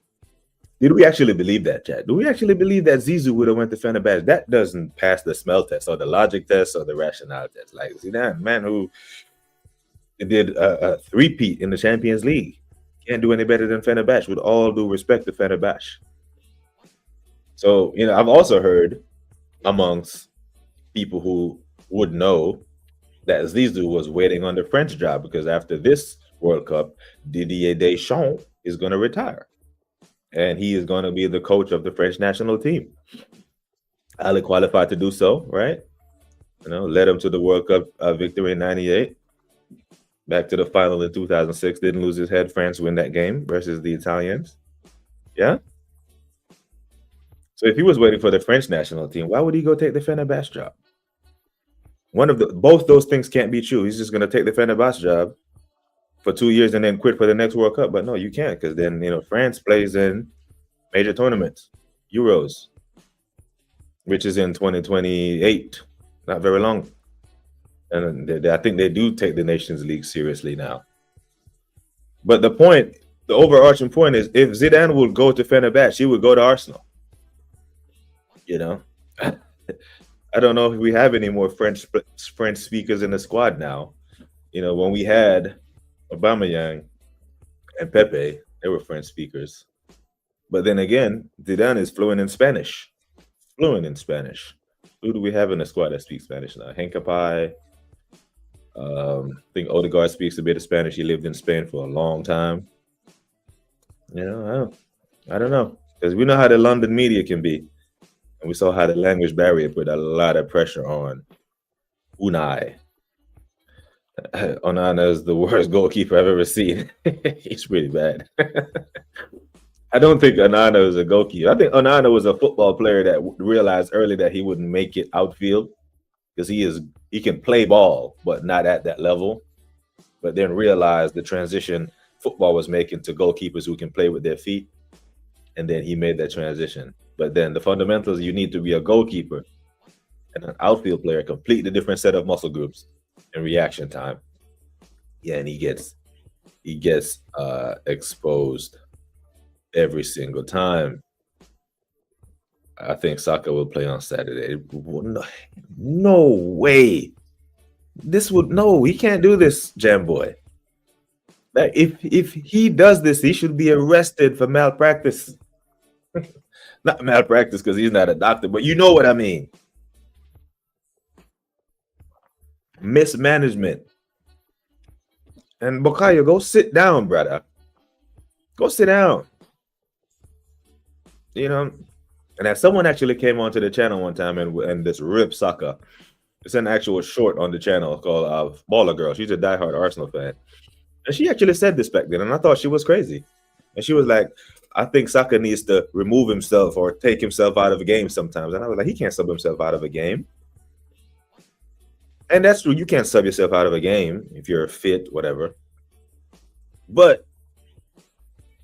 Did we actually believe that, Chad? Do we actually believe that Zizou would have went to Fenerbahce? That doesn't pass the smell test or the logic test or the rationale test. Like Zidane, man who did a three-peat in the Champions League, can't do any better than Fenerbahce, with all due respect to Fenerbahce. So, I've also heard amongst people who would know that Zizou was waiting on the French job because after this World Cup, Didier Deschamps is going to retire. And he is going to be the coach of the French national team. Highly qualified to do so, right? Led him to the World Cup victory in 98. Back to the final in 2006. Didn't lose his head. France win that game versus the Italians. Yeah? So if he was waiting for the French national team, why would he go take the Fenerbahce job? Both those things can't be true. He's just going to take the Fenerbahce job for 2 years and then quit for the next World Cup. But no, you can't, because then, France plays in major tournaments, Euros, which is in 2028, not very long. And I think they do take the Nations League seriously now. But the overarching point is, if Zidane would go to Fenerbahce, he would go to Arsenal. I don't know if we have any more French speakers in the squad now. When we had Aubameyang and Pepe, they were French speakers. But then again, Zidane is fluent in Spanish. Who do we have in the squad that speaks Spanish now? Henkapai. I think Odegaard speaks a bit of Spanish. He lived in Spain for a long time. I don't know. Because we know how the London media can be. And we saw how the language barrier put a lot of pressure on Unai. Onana is the worst goalkeeper I've ever seen. He's pretty bad. I don't think Onana is a goalkeeper. I think Onana was a football player that realized early that he wouldn't make it outfield because he can play ball, but not at that level. But then realized the transition football was making to goalkeepers who can play with their feet. And then he made that transition. But then the fundamentals, you need to be a goalkeeper and an outfield player, completely different set of muscle groups and reaction time. Yeah, and he gets exposed every single time. I think Saka will play on Saturday. No way. He can't do this, Jam Boy. Like if he does this, he should be arrested for malpractice. Not malpractice because he's not a doctor, but you know what I mean. Mismanagement. And Bukayo, go sit down, brother. Go sit down. And as someone actually came onto the channel one time and this Rip Saka. It's an actual short on the channel called Baller Girl. She's a diehard Arsenal fan. And she actually said this back then, and I thought she was crazy. And she was like, I think Saka needs to remove himself or take himself out of a game sometimes. And I was like, he can't sub himself out of a game. And that's true. You can't sub yourself out of a game if you're fit, whatever. But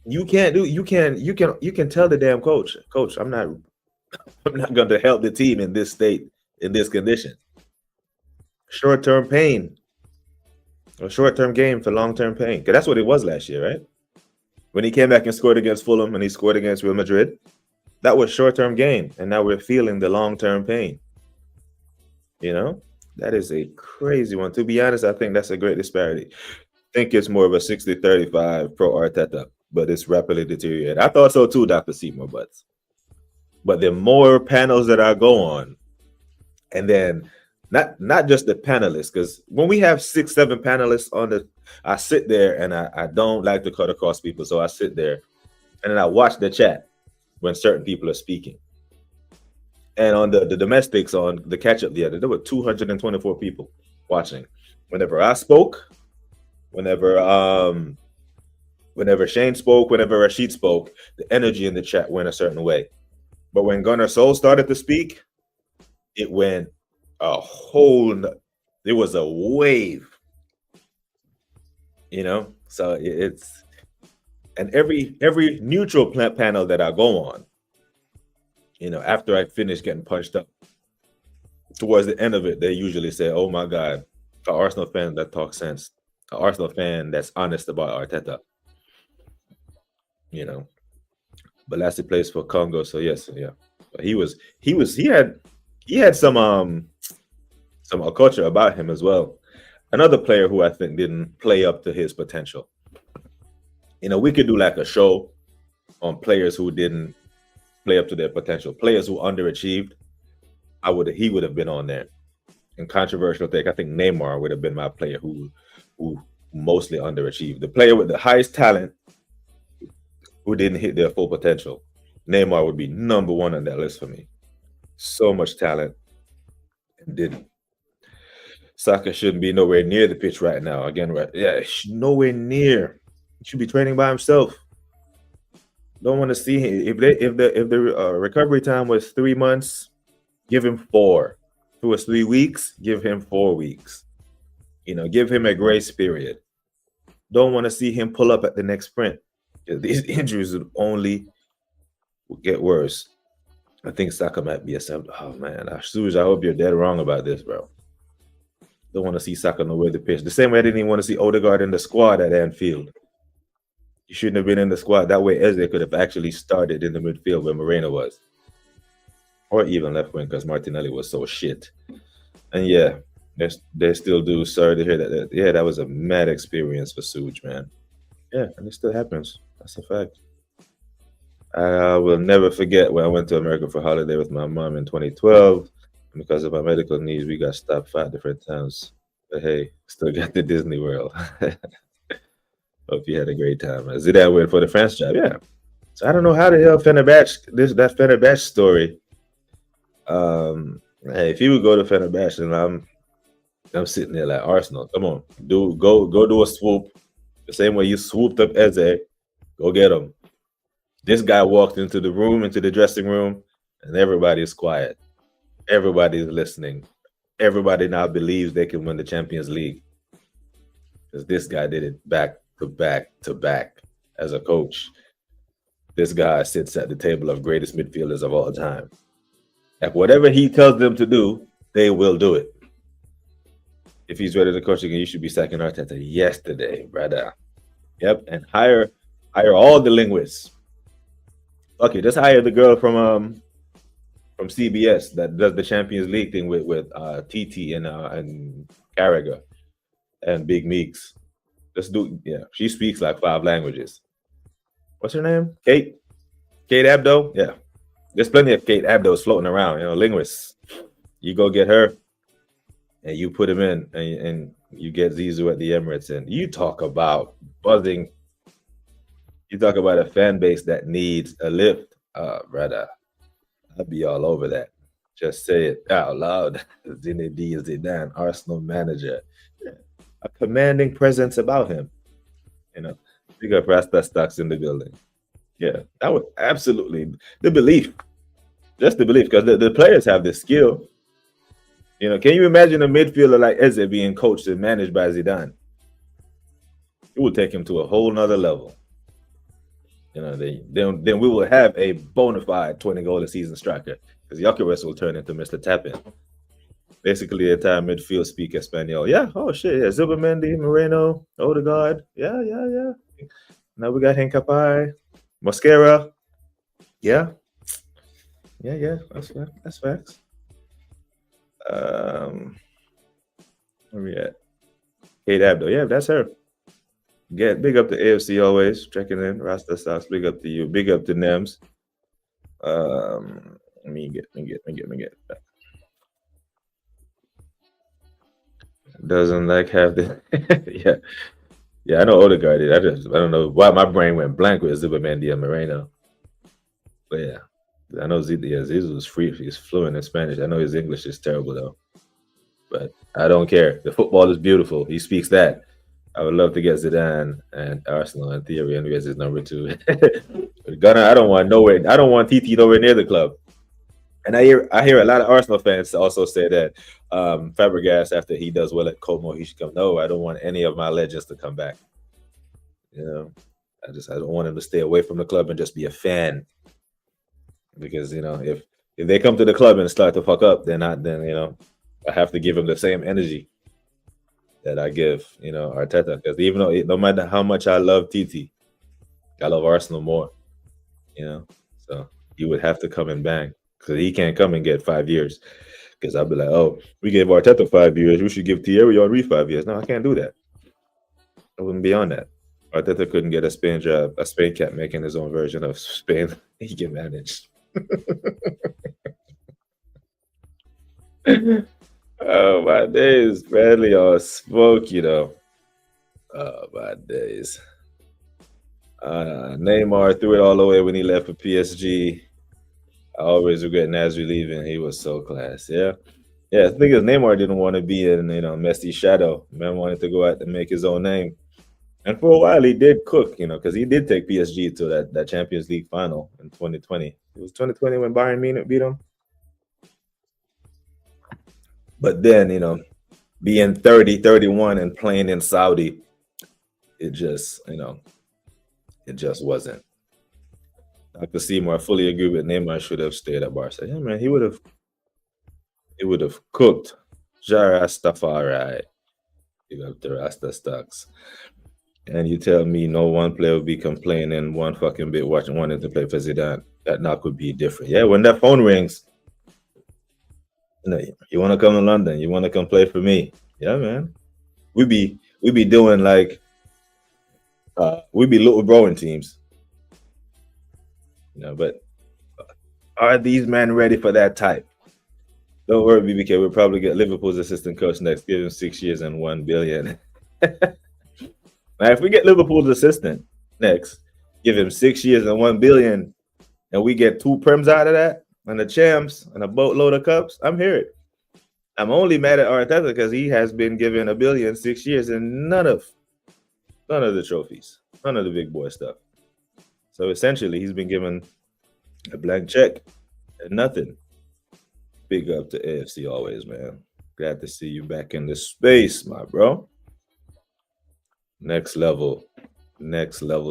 you can tell the damn coach, I'm not going to help the team in this state, in this condition. Short-term pain. A short-term game for long-term pain. Because that's what it was last year, right? When he came back and scored against Fulham and he scored against Real Madrid, that was short-term gain. And now we're feeling the long-term pain. That is a crazy one. To be honest, I think that's a great disparity. I think it's more of a 60-35 pro Arteta. but it's rapidly deteriorating. I thought so too, Dr. Seymour, but the more panels that I go on, and then not just the panelists, because when we have 6-7 panelists on I sit there and I don't like to cut across people, so I sit there and then I watch the chat when certain people are speaking. And on the domestics on the catch up the other, there were 224 people watching. Whenever I spoke, whenever Shane spoke, whenever Rashid spoke, the energy in the chat went a certain way. But when Gunnar Soul started to speak, it went there was a wave, so it's, and every neutral panel that I go on, after I finish getting punched up, towards the end of it, they usually say, "Oh my God, an Arsenal fan that talks sense, an Arsenal fan that's honest about Arteta." Balassi plays for Congo, so yes, yeah. But he had some culture about him as well. Another player who I think didn't play up to his potential. We could do like a show on players who didn't play up to their potential, players who underachieved. He would have been on there. And controversial take, I think Neymar would have been my player who mostly underachieved. The player with the highest talent who didn't hit their full potential. Neymar would be number one on that list for me. So much talent and didn't. Saka shouldn't be nowhere near the pitch right now. Again, right? Yeah, nowhere near. He should be training by himself. Don't want to see him. If the recovery time was 3 months, give him 4. If it was 3 weeks, give him 4 weeks. Give him a grace period. Don't want to see him pull up at the next sprint. These injuries would only get worse. I think Saka might be a sub. Oh man, Suj, I hope you're dead wrong about this, bro. Don't want to see Saka nowhere the pitch. The same way I didn't even want to see Odegaard in the squad at Anfield. He shouldn't have been in the squad. That way Eze could have actually started in the midfield where Moreno was. Or even left wing, because Martinelli was so shit. And yeah, they still do. Sorry to hear that. Yeah, that was a mad experience for Suj, man. Yeah, and it still happens. That's a fact. I will never forget when I went to America for holiday with my mom in 2012. Because of my medical needs, we got stopped 5 different times. But hey, still got to Disney World. Hope you had a great time. Zidane went for the France job, yeah. So I don't know how the hell that Fenerbahce story. Hey, if you would go to Fenerbahce and I'm sitting there like Arsenal, come on, go do a swoop. The same way you swooped up Eze, go get him. This guy walked into the dressing room, and everybody's quiet. Everybody's listening. Everybody now believes they can win the Champions League. Because this guy did it back to back to back as a coach. This guy sits at the table of greatest midfielders of all time. Like whatever he tells them to do, they will do it. If he's ready to coach again, you should be sacking Arteta yesterday, brother. Yep, and hire all the linguists. Okay, just hire the girl from CBS that does the Champions League thing with TT and Carragher and Big Meeks. She speaks like 5 languages. What's her name? Kate Abdo? Yeah. There's plenty of Kate Abdos floating around, linguists. You go get her and you put him in and you get Zizou at the Emirates, and you talk about buzzing. You talk about a fan base that needs a lift, brother. I'd be all over that. Just say it out loud. Zinedine Zidane, Arsenal manager. Yeah. A commanding presence about him. Big up Rasta Stocks in the building. Yeah, that was absolutely the belief. Just the belief, because the players have the skill. Can you imagine a midfielder like Eze being coached and managed by Zidane? It would take him to a whole nother level. Then we will have a bona fide 20-goal a season striker, because Gyökeres will turn into Mr. Tappin. Basically, the entire midfield speak Espanol. Yeah, oh shit, yeah. Zubimendi, Moreno, Odegaard. Yeah. Now we got Hincapié, Mosquera. Yeah. That's facts. Where we at? Kate Abdo. Yeah, that's her. Get big up to AFC always checking in. Rasta Stocks, big up to you. Big up to Nems. Let me get. Doesn't like have the yeah. Yeah, I know Odegaard did. I don't know why my brain went blank with Zubamandia Moreno. But yeah. I know Zidane was free. He's fluent in Spanish. I know his English is terrible though. But I don't care. The football is beautiful. He speaks that. I would love to get Zidane and Arsenal in theory and as his number two. Gunner, I don't want nowhere. I don't want TT nowhere near the club. And I hear a lot of Arsenal fans also say that Fabregas, after he does well at Como, he should come. No, I don't want any of my legends to come back. You know, I don't want him to stay away from the club and just be a fan. Because if they come to the club and start to fuck up, then I have to give him the same energy that I give Arteta. Because even though no matter how much I love TT, I love Arsenal more. So he would have to come and bang because he can't come and get 5 years. Because I'll be like, oh, we gave Arteta 5 years, we should give Thierry Henry 5 years. No, I can't do that. I wouldn't be on that. Arteta couldn't get a Spain job, a Spain cap making his own version of Spain. He can manage. Oh my days, Bradley on smoke, Oh my days. Neymar threw it all away when he left for PSG. I always regret Nasri leaving. He was so class. Yeah. The thing is, Neymar didn't want to be in Messi's shadow. Man wanted to go out and make his own name. And for a while, he did cook, because he did take PSG to that Champions League final in 2020. It was 2020 when Bayern Munich beat him. But then, being 30, 31 and playing in Saudi, it just, it just wasn't. Dr. Seymour, I fully agree with Neymar should have stayed at Barca. Yeah, man, he would have cooked. Jarastafari. You got the Rasta Stocks. And you tell me no one player would be complaining one fucking bit wanting to play for Zidane. That knock would be different. Yeah, when that phone rings, you want to come to London, you want to come play for me. Yeah, man. We be doing like we be little growing teams. But are these men ready for that type? Don't worry, BBK. We'll probably get Liverpool's assistant coach next. Give him 6 years and 1 billion. Now, if we get Liverpool's assistant next, give him 6 years and 1 billion, and we get 2 prems out of that, and the champs and a boatload of cups, I'm here. I'm only mad at Arteta because he has been given $1 billion 6 years and none of the trophies, none of the big boy stuff. So essentially, he's been given a blank check and nothing. Big up to AFC always, man. Glad to see you back in the space, my bro. Next level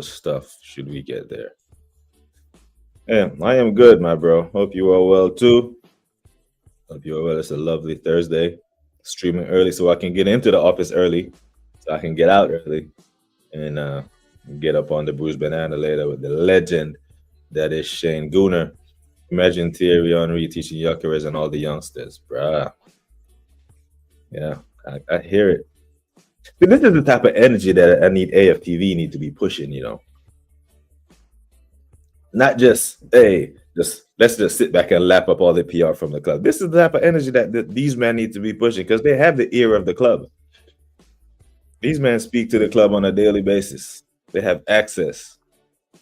stuff should we get there. Yeah, I am good, my bro. Hope you are well too. Hope you are well. It's a lovely Thursday. Streaming early so I can get into the office early. So I can get out early and get up on the Bruised Banana later with the legend that is Shane Gooner. Imagine Thierry Henry teaching Gyökeres and all the youngsters, bruh. Yeah, I hear it. But this is the type of energy that I need AFTV need to be pushing, Not just, hey, let's just sit back and lap up all the PR from the club. This is the type of energy that these men need to be pushing because they have the ear of the club. These men speak to the club on a daily basis. They have access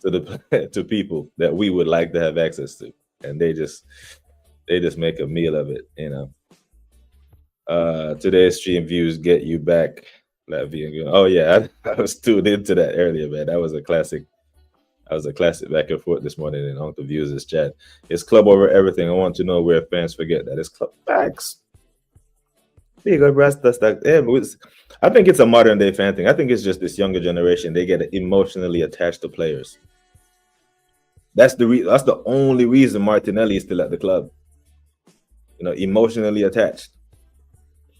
to people that we would like to have access to. And they just make a meal of it, Today's stream views get you back. Oh yeah, I was tuned into that earlier, man. That was a classic back and forth this morning in Uncle Views' chat. It's club over everything. I want to know where fans forget that it's club facts. Big up, I think it's a modern day fan thing. I think it's just this younger generation. They get emotionally attached to players. That's the only reason Martinelli is still at the club. Emotionally attached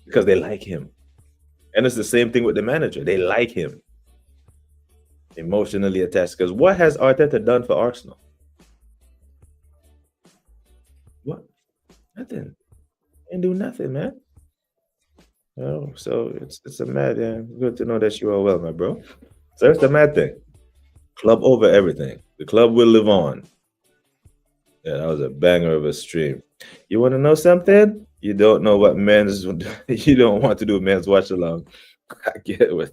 because they like him. And it's the same thing with the manager. They like him. Emotionally attached. Because what has Arteta done for Arsenal? What? Nothing. Ain't do nothing, man. So it's a mad. Good to know that you are well, my bro. So that's the mad thing. Club over everything. The club will live on. Yeah, that was a banger of a stream. You want to know something? You don't know what men's. You don't want to do men's watch along. I get what.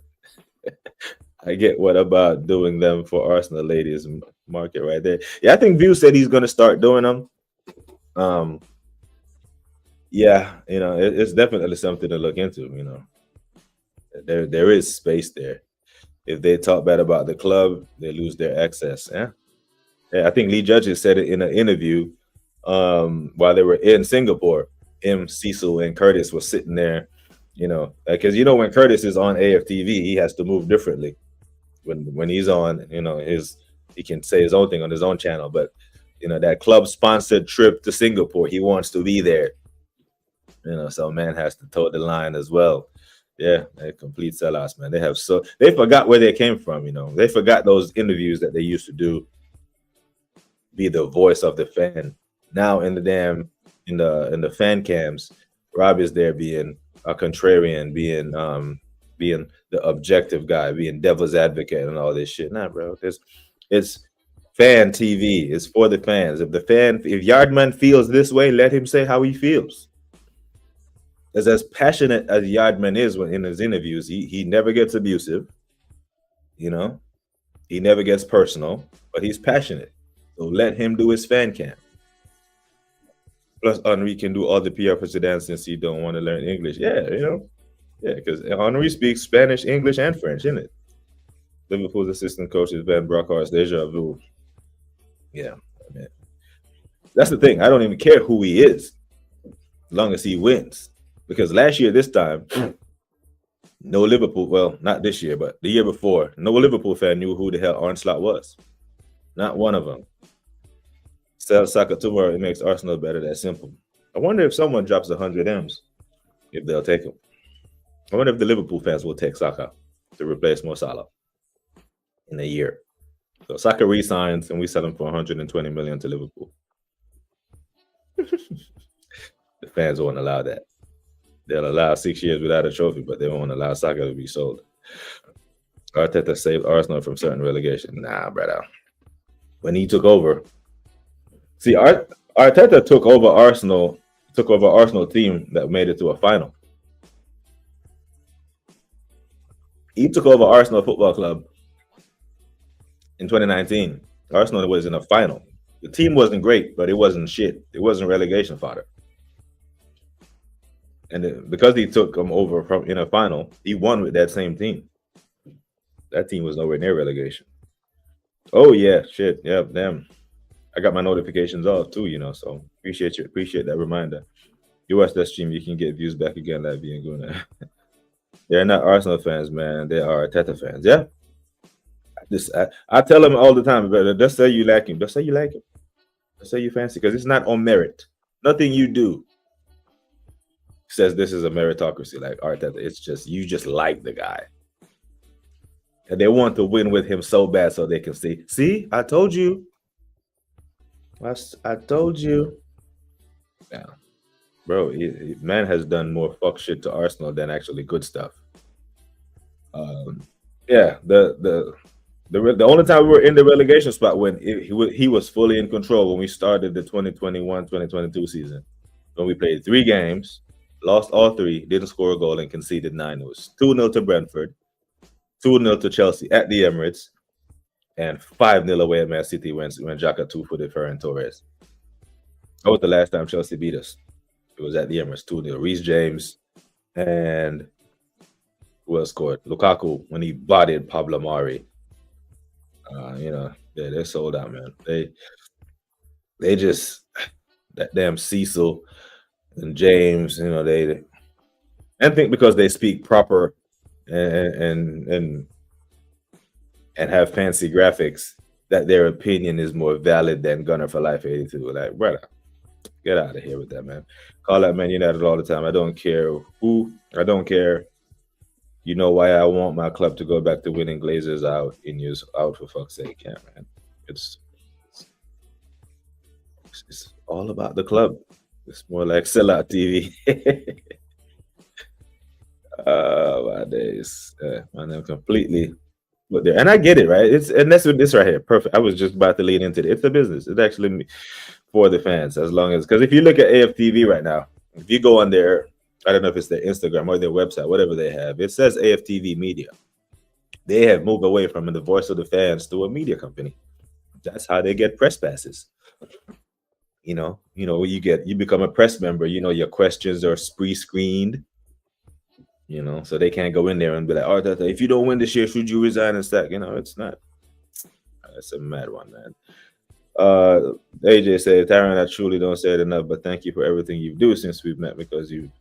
I get what about doing them for Arsenal ladies market right there. Yeah, I think View said he's going to start doing them. Um, yeah, it's definitely something to look into. There is space there. If they talk bad about the club, they lose their access. Yeah, I think Lee Judges said it in an interview while they were in Singapore. Him, Cecil, and Curtis were sitting there, because when Curtis is on AFTV, he has to move differently. When he's on, he can say his own thing on his own channel. But that club sponsored trip to Singapore, he wants to be there. So man has to toe the line as well. Yeah, they're complete sellouts, man. They forgot where they came from. They forgot those interviews that they used to do. Be the voice of the fan. Now in the fan cams, Rob is there being a contrarian, being the objective guy, being devil's advocate and all this shit. Nah, bro. It's fan TV. It's for the fans. If Yardman feels this way, let him say how he feels. As passionate as Yardman is in his interviews, he never gets abusive. He never gets personal, but he's passionate. So let him do his fan cam. Plus, Henry can do all the PR for Zidane since he don't want to learn English. Yeah, yeah, because Henry speaks Spanish, English, and French, isn't it? Liverpool's assistant coach is Van Brockhorst, deja vu. Yeah, man. That's the thing. I don't even care who he is, as long as he wins. Because last year, this time, no Liverpool, well, not this year, but the year before, no Liverpool fan knew who the hell Arne Slot was. Not one of them. Sell Saka tomorrow, it makes Arsenal better. That simple. I wonder if someone drops 100 M's, if they'll take him. I wonder if the Liverpool fans will take Saka to replace Mo Salah in a year. So Saka resigns and we sell him for 120 million to Liverpool. The fans won't allow that. They'll allow 6 years without a trophy, but they won't allow Saka to be sold. Arteta saved Arsenal from certain relegation. Nah, brother. When he took over, see, Arteta took over Arsenal team that made it to a final. He took over Arsenal Football Club in 2019. Arsenal was in a final. The team wasn't great, but it wasn't shit. It wasn't relegation fodder. And because he took them over in a final, he won with that same team. That team was nowhere near relegation. Oh yeah, shit, yeah, damn. I got my notifications off too, so appreciate that reminder. You watch that stream, you can get views back again, like being good. They're not Arsenal fans, man. They are Arteta fans. Yeah. I tell them all the time, brother, just say you like him. Just say you like him. Just say you fancy, because it's not on merit. Nothing you do says this is a meritocracy like Arteta. It's just you just like the guy. And they want to win with him so bad so they can see, I told you. I told you. Yeah. Bro, man has done more fuck shit to Arsenal than actually good stuff. Yeah, the only time we were in the relegation spot when he was fully in control when we started the 2021-2022 season. When we played 3 games, lost all 3, didn't score a goal, and conceded 9. It was 2-0 to Brentford, 2-0 to Chelsea at the Emirates, and 5-0 away at Man City when Xhaka 2-footed Ferran Torres. That was the last time Chelsea beat us. It was at the Emirates, 2-0. Reece James and who else scored? Lukaku when he bodied Pablo Mari. They're sold out, man. They just that damn Cecil and James, I think because they speak proper and have fancy graphics, that their opinion is more valid than Gunner for Life 82. Like, brother, get out of here with that, man. Call out Man United all the time. I don't care who. I don't care. You know why I want my club to go back to winning. Glazers out, Ineos out, for fuck's sake, yeah, man. It's all about the club. It's more like sellout TV. My days, man, I'm completely put there. And I get it, right? That's what this right here. Perfect. I was just about to lead into it. It's a business. It's actually for the fans, as long as, because if you look at AFTV right now, if you go on their, I don't know if it's their Instagram or their website, whatever they have, it says AFTV Media. They have moved away from the voice of the fans to a media company. That's how they get press passes. You become a press member, your questions are pre-screened, so they can't go in there and be like, oh, if you don't win this year, should you resign and sack? It's not. That's a mad one, man. AJ said, Tyron, I truly don't say it enough, but thank you for everything you do since we've met, because you've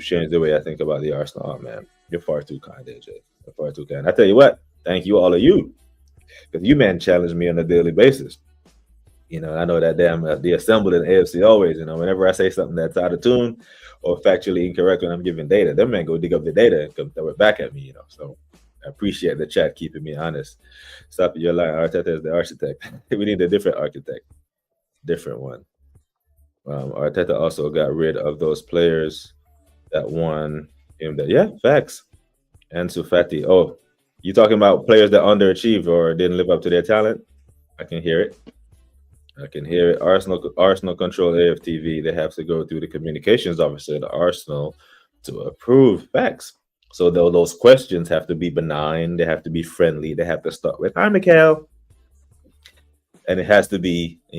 changed the way I think about the Arsenal. Oh, man, you're far too kind, AJ. You're far too kind. I tell you what, thank you, all of you, because you, man, challenge me on a daily basis. I know that damn the assembled in AFC always, whenever I say something that's out of tune or factually incorrect when I'm giving data, them men go dig up the data and come throw it back at me, So I appreciate the chat keeping me honest. Stop your line. Arteta is the architect. We need a different architect. Different one. Arteta also got rid of those players that won him that. Yeah, facts. Ansu Fati. Oh, you talking about players that underachieved or didn't live up to their talent? I can hear it. Arsenal control AFTV. They have to go through the communications officer at Arsenal to approve. Facts. So those questions have to be benign. They have to be friendly. They have to start with, "Hi, Mikhail," and it has to be, a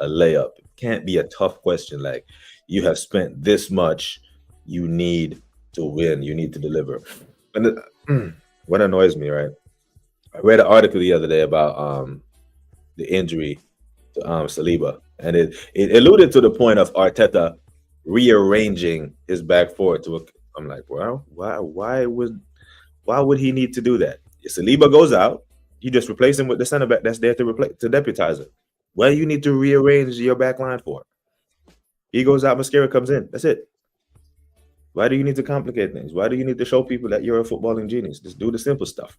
layup. It can't be a tough question like, "You have spent this much. You need to win. You need to deliver." And what annoys me, right? I read an article the other day about the injury to Saliba, and it alluded to the point of Arteta rearranging his back four I'm like, well, why would he need to do that? If Saliba goes out, you just replace him with the center back that's there to deputize it. Well, you need to rearrange your back line for? He goes out, Mascara comes in. That's it. Why do you need to complicate things? Why do you need to show people that you're a footballing genius? Just do the simple stuff.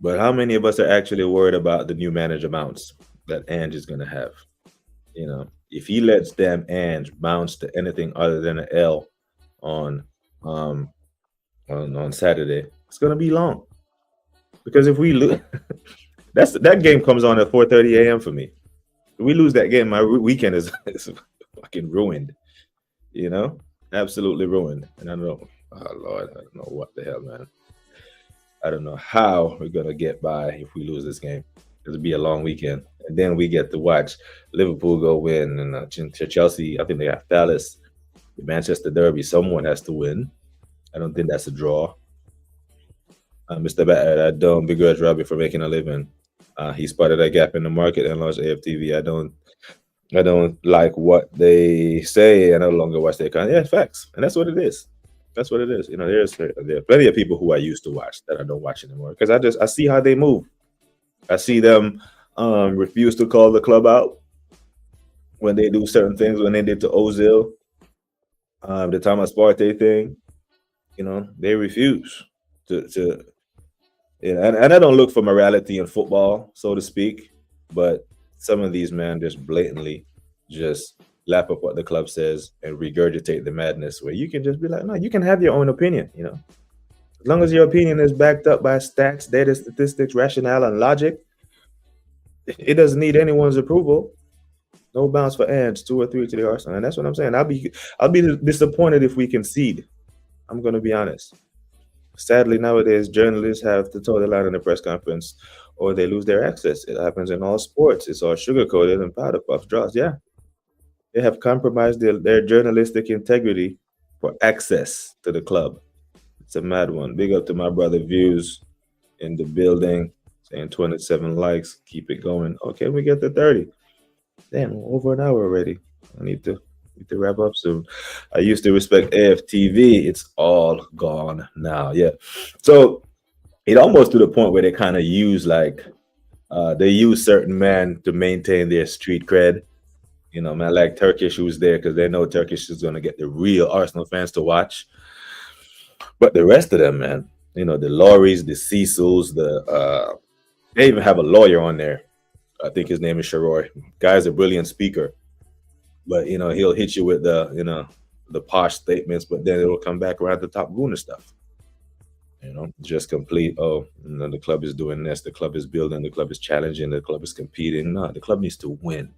But how many of us are actually worried about the new manager bounce that Ange is going to have? If he lets them Ange bounce to anything other than an L on Saturday, it's going to be long. Because if we lose, that game comes on at 4:30 a.m. for me. If we lose that game, my weekend is fucking ruined. Absolutely ruined. And I don't know, oh Lord, I don't know what the hell, man. I don't know how we're gonna get by if we lose this game. It'll be a long weekend, and then we get to watch Liverpool go win, and Chelsea. I think they got Palace, the Manchester Derby. Someone has to win. I don't think that's a draw. Mr. Batter, I don't begrudge Robbie for making a living. He spotted a gap in the market and launched AFTV. I don't like what they say. I no longer watch their content. Yeah, facts, and that's what it is. That's what it is. There are plenty of people who I used to watch that I don't watch anymore because I see how they move. I see them refuse to call the club out when they do certain things. When they did to Ozil, the Thomas Partey thing, they refuse to. And I don't look for morality in football, so to speak, but some of these men just blatantly just lap up what the club says and regurgitate the madness, where you can just be like, no, you can have your own opinion, as long as your opinion is backed up by stats, data, statistics, rationale, and logic. It doesn't need anyone's approval. No bounce for Ange, 2 or 3 to the Arsenal, and that's what I'm saying. I'll be disappointed if we concede. I'm going to be honest. Sadly, nowadays journalists have to toe the line in the press conference, or they lose their access. It happens in all sports. It's all sugar-coated and powder puff draws. Yeah. They have compromised their journalistic integrity for access to the club. It's a mad one. Big up to my brother Views in the building, saying 27 likes. Keep it going. Okay, we get to 30. Damn, over an hour already. I need to wrap up soon. I used to respect AFTV. It's all gone now. Yeah. So it almost to the point where they kind of use they use certain men to maintain their street cred. Man like Turkish, who's there because they know Turkish is going to get the real Arsenal fans to watch. But the rest of them, man, the Lauries, the Cecils, they even have a lawyer on there. I think his name is Sharoy. Guy's a brilliant speaker. But, he'll hit you with the posh statements, but then it'll come back around the top Gooner stuff. Just complete. Oh, the club is doing this. The club is building. The club is challenging. The club is competing. No, the club needs to win.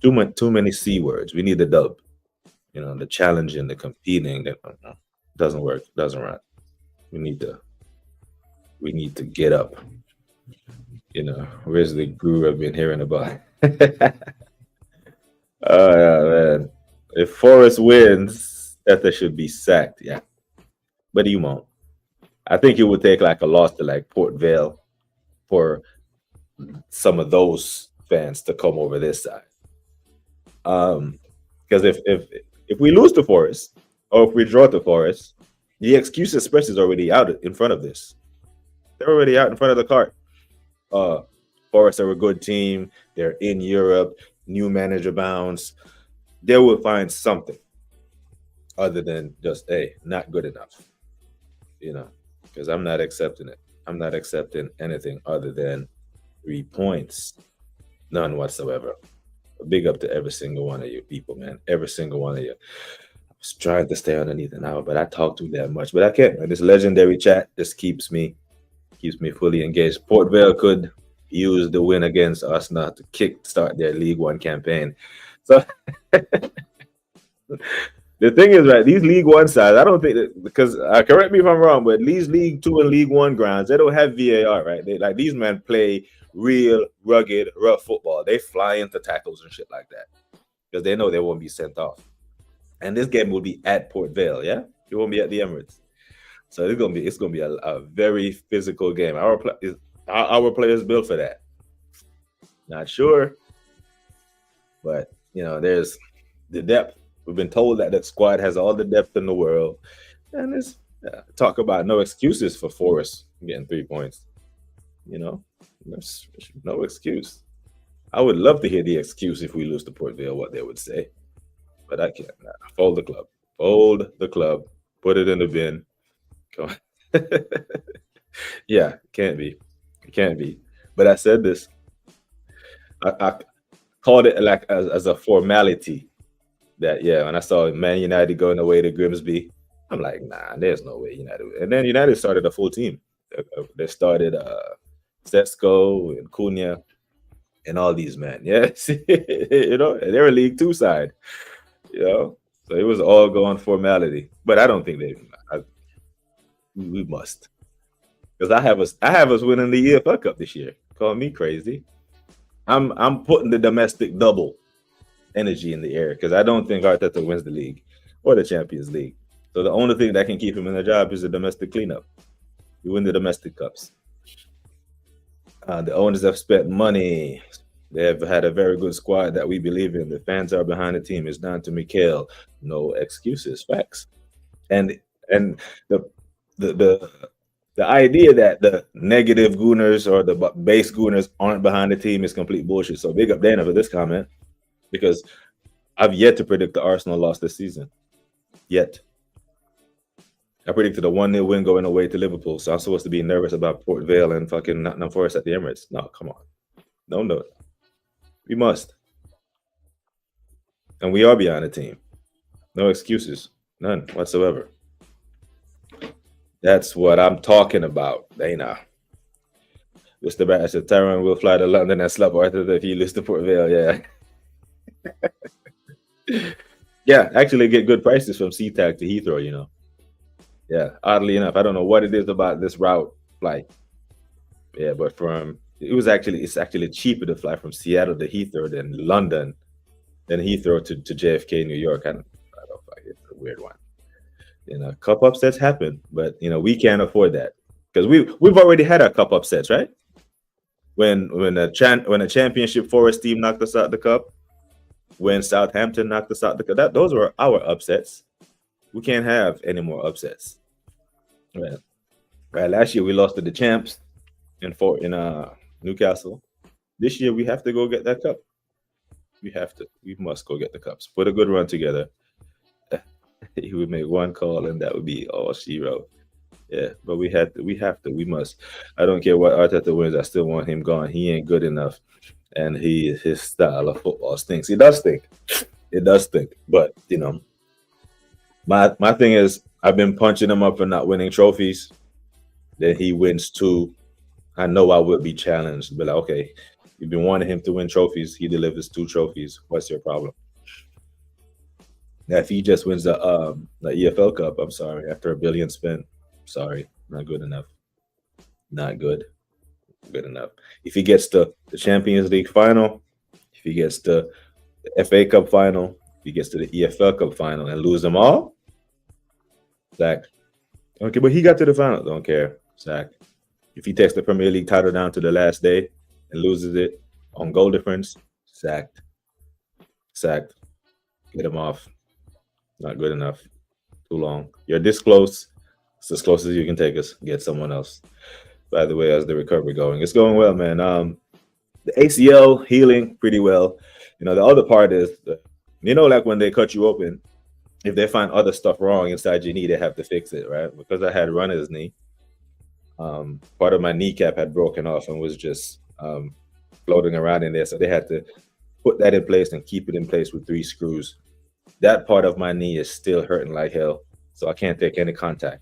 Too many C words. We need the dub. The challenging, the competing. That doesn't work. Doesn't run. We need to get up. Where's the guru I've been hearing about? Oh yeah, man. If Forrest wins, Teta should be sacked. Yeah, but he won't. I think it would take like a loss to like Port Vale for some of those fans to come over this side. Because if we lose to Forest or if we draw to Forest, the excuse express is already out in front of this. They're already out in front of the cart. Forest are a good team. They're in Europe. New manager bounce. They will find something other than just not good enough. Because I'm not accepting it. I'm not accepting anything other than 3 points. None whatsoever. Big up to every single one of you people, man. Every single one of you. I was trying to stay underneath an hour, but I talk too damn much. But I can't, man. This legendary chat just keeps me fully engaged. Port Vale could use the win against us now to kickstart their League One campaign. So the thing is, right, these League One sides, I don't think that, because correct me if I'm wrong, but these League Two and League One grounds, they don't have VAR, right? These men play real rugged, rough football. They fly into tackles and shit like that because they know they won't be sent off. And this game will be at Port Vale, yeah, it won't be at the Emirates. So it's gonna be a very physical game. Our players built for that. Not sure, but there's the depth. We've been told that squad has all the depth in the world, and it's talk about no excuses for Forrest getting 3 points. There's no excuse. I would love to hear the excuse if we lose to Port Vale, what they would say, but I can't. Fold the club. Fold the club. Put it in the bin. Come on. Yeah, can't be. It can't be. But I said this. I called it like as a formality. That when I saw Man United going away to Grimsby, I'm like, nah, there's no way United. And then United started a full team. They started Setsko and Cunha and all these men. Yes, they're a League Two side. So it was all going formality. But I don't think we must, because I have us winning the EFL Cup this year. Call me crazy. I'm putting the domestic double energy in the air because I don't think Arteta wins the league or the Champions League. So the only thing that can keep him in the job is the domestic cleanup. You win the domestic cups. The owners have spent money. They have had a very good squad that we believe in. The fans are behind the team. It's down to Mikel. No excuses. Facts. And the idea that the negative gooners or the base gooners aren't behind the team is complete bullshit. So big up Dana for this comment, because I've yet to predict the Arsenal loss this season. Yet. I predicted a 1-0 win going away to Liverpool, so I'm supposed to be nervous about Port Vale and fucking Nottingham Forest at the Emirates. No, come on. No. We must. And we are behind the team. No excuses. None whatsoever. That's what I'm talking about, Dana. Mr. Bash said Tyrone will fly to London and slap Arthur if he loses to Port Vale. Yeah. Yeah, actually get good prices from SeaTac to Heathrow, Yeah, oddly enough, I don't know what it is about this route flight. Yeah, but it's actually cheaper to fly from Seattle to Heathrow than London, than Heathrow to JFK, New York. I don't know, it's a weird one. Cup upsets happen, but we can't afford that because we've already had our cup upsets, right? When a championship Forest team knocked us out the cup, when Southampton knocked us out the cup, those were our upsets. We can't have any more upsets. Right. Last year we lost to the champs in Newcastle. This year we have to go get that cup. We must go get the cups. Put a good run together. He would make one call and that would be all she wrote. Yeah, but we we must. I don't care what Arteta wins. I still want him gone. He ain't good enough, and his style of football stinks. It does stink. It does stink. But my thing is, I've been punching him up for not winning trophies. Then he wins 2. I know I would be challenged, but like, okay, you've been wanting him to win trophies. He delivers 2 trophies. What's your problem? Now, if he just wins the EFL Cup, I'm sorry. After $1 billion spent, sorry, not good enough. Not good enough. If he gets the Champions League final, if he gets the FA Cup final, if he gets to the EFL Cup final and lose them all, Zach. Okay, but he got to the final. Don't care, Zach. If he takes the Premier League title down to the last day and loses it on goal difference, sacked. Sacked. Get him off. Not good enough. Too long. You're this close. It's as close as you can take us. Get someone else. By the way, how's the recovery going? It's going well, man. The ACL healing pretty well. You know, the other part is, like when they cut you open, if they find other stuff wrong inside your knee, they have to fix it, right? Because I had runner's knee. Part of my kneecap had broken off and was just floating around in there. So they had to put that in place and keep it in place with 3 screws. That part of my knee is still hurting like hell. So I can't take any contact.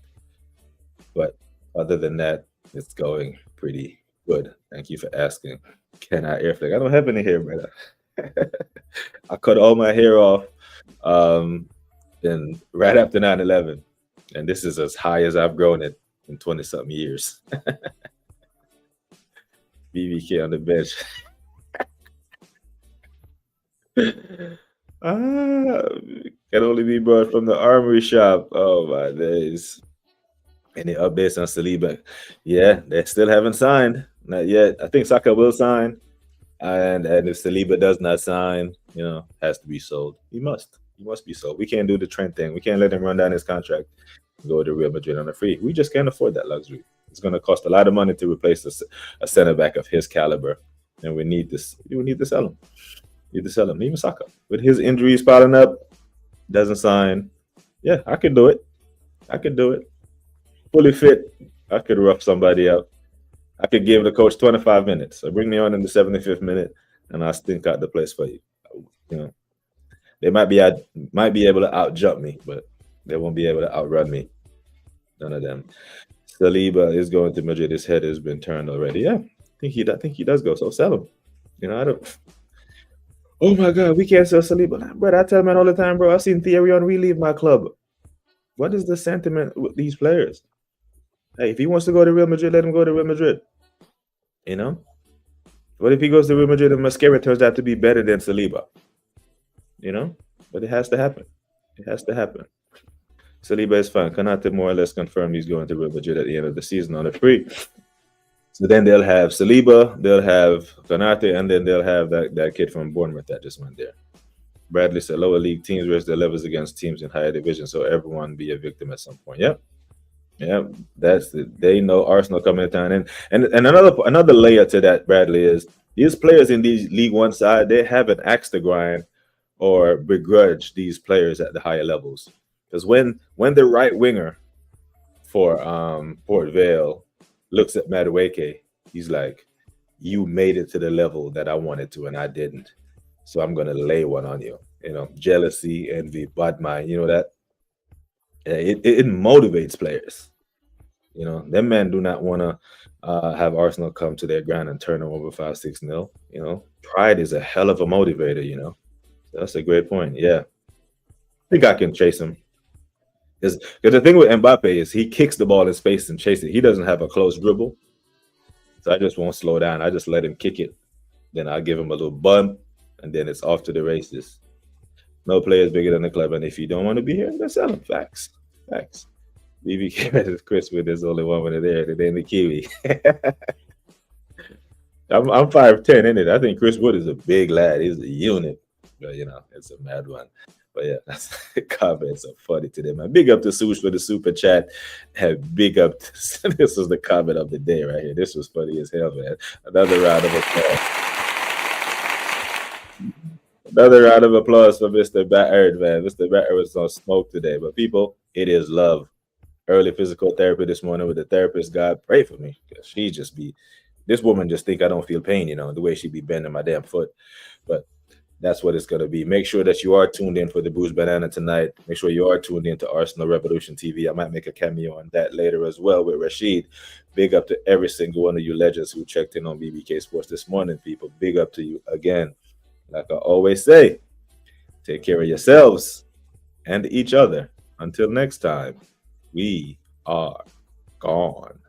But other than that, it's going pretty good. Thank you for asking. Can I air flick? I don't have any hair, brother. I cut all my hair off then right after 9/11. And this is as high as I've grown it in 20-something years. BBK on the bench. Can only be brought from the armory shop. Oh my days. Any updates on Saliba? Yeah, they still haven't signed. Not yet. I think Saka will sign. And if Saliba does not sign, has to be sold. He must be sold. We can't do the Trent thing. We can't let him run down his contract and go to Real Madrid on a free. We just can't afford that luxury. It's going to cost a lot of money to replace a center back of his caliber. And we need this. We need to sell him. Even Saka. With his injuries piling up, doesn't sign. Yeah, I could do it. Fully fit, I could rough somebody up. I could give the coach 25 minutes. So bring me on in the 75th minute, and I'll stink out the place for you. They might be able to out jump me, but they won't be able to outrun me. None of them. Saliba is going to Madrid. His head has been turned already. Yeah, I think he does go. So sell him. I don't. Oh my God, we can't sell Saliba, bro. I tell man all the time, bro. I've seen Thierry Henry leave my club. What is the sentiment with these players? Hey, if he wants to go to Real Madrid, let him go to Real Madrid. What if he goes to Real Madrid and Mascara turns out to be better than Saliba? But it has to happen. Saliba is fine. Konate more or less confirmed he's going to Real Madrid at the end of the season on a free. So then they'll have Saliba, they'll have Konate, and then they'll have that kid from Bournemouth that just went there. Bradley said lower league teams raise their levels against teams in higher division, so everyone be a victim at some point. Yep. Yeah, that's it. They know Arsenal coming to town, and another layer to that, Bradley, is these players in these League One side, they haven't axed the grind or begrudge these players at the higher levels. Because when the right winger for Port Vale looks at Madueke, he's like, "You made it to the level that I wanted to, and I didn't. So I'm gonna lay one on you." Jealousy, envy, bad mind. That. It motivates players. Them men do not want to have Arsenal come to their ground and turn them over 5-6-0. Pride is a hell of a motivator. So that's a great point. Yeah, I think I can chase him. Because the thing with Mbappe is he kicks the ball in space and chases it. He doesn't have a close dribble, so I just won't slow down. I just let him kick it. Then I'll give him a little bump, and then it's off to the races. No player is bigger than the club, and if you don't want to be here, then sell him. Facts. BBK versus Chris Wood. There's only one winner there. It ain't the Kiwi. I'm 5'10", isn't it? I think Chris Wood is a big lad. He's a unit. But, it's a mad one. But yeah, comments are funny today, man. Big up to Sush for the super chat. And big up to, this was the comment of the day right here. This was funny as hell, man. Another round of applause. Another round of applause for Mr. Batterd, man. Mr. Batterd was on smoke today. But people, it is love. Early physical therapy this morning with the therapist. God, pray for me. This woman just think I don't feel pain, the way she be bending my damn foot. But That's what it's going to be. Make sure that you are tuned in for the Bruce Banana tonight. Make sure you are tuned in to Arsenal Revolution TV. I might make a cameo on that later as well with Rashid. Big up to every single one of you legends who checked in on BBK Sports this morning, people. Big up to you again. Like I always say, take care of yourselves and each other. Until next time, we are gone.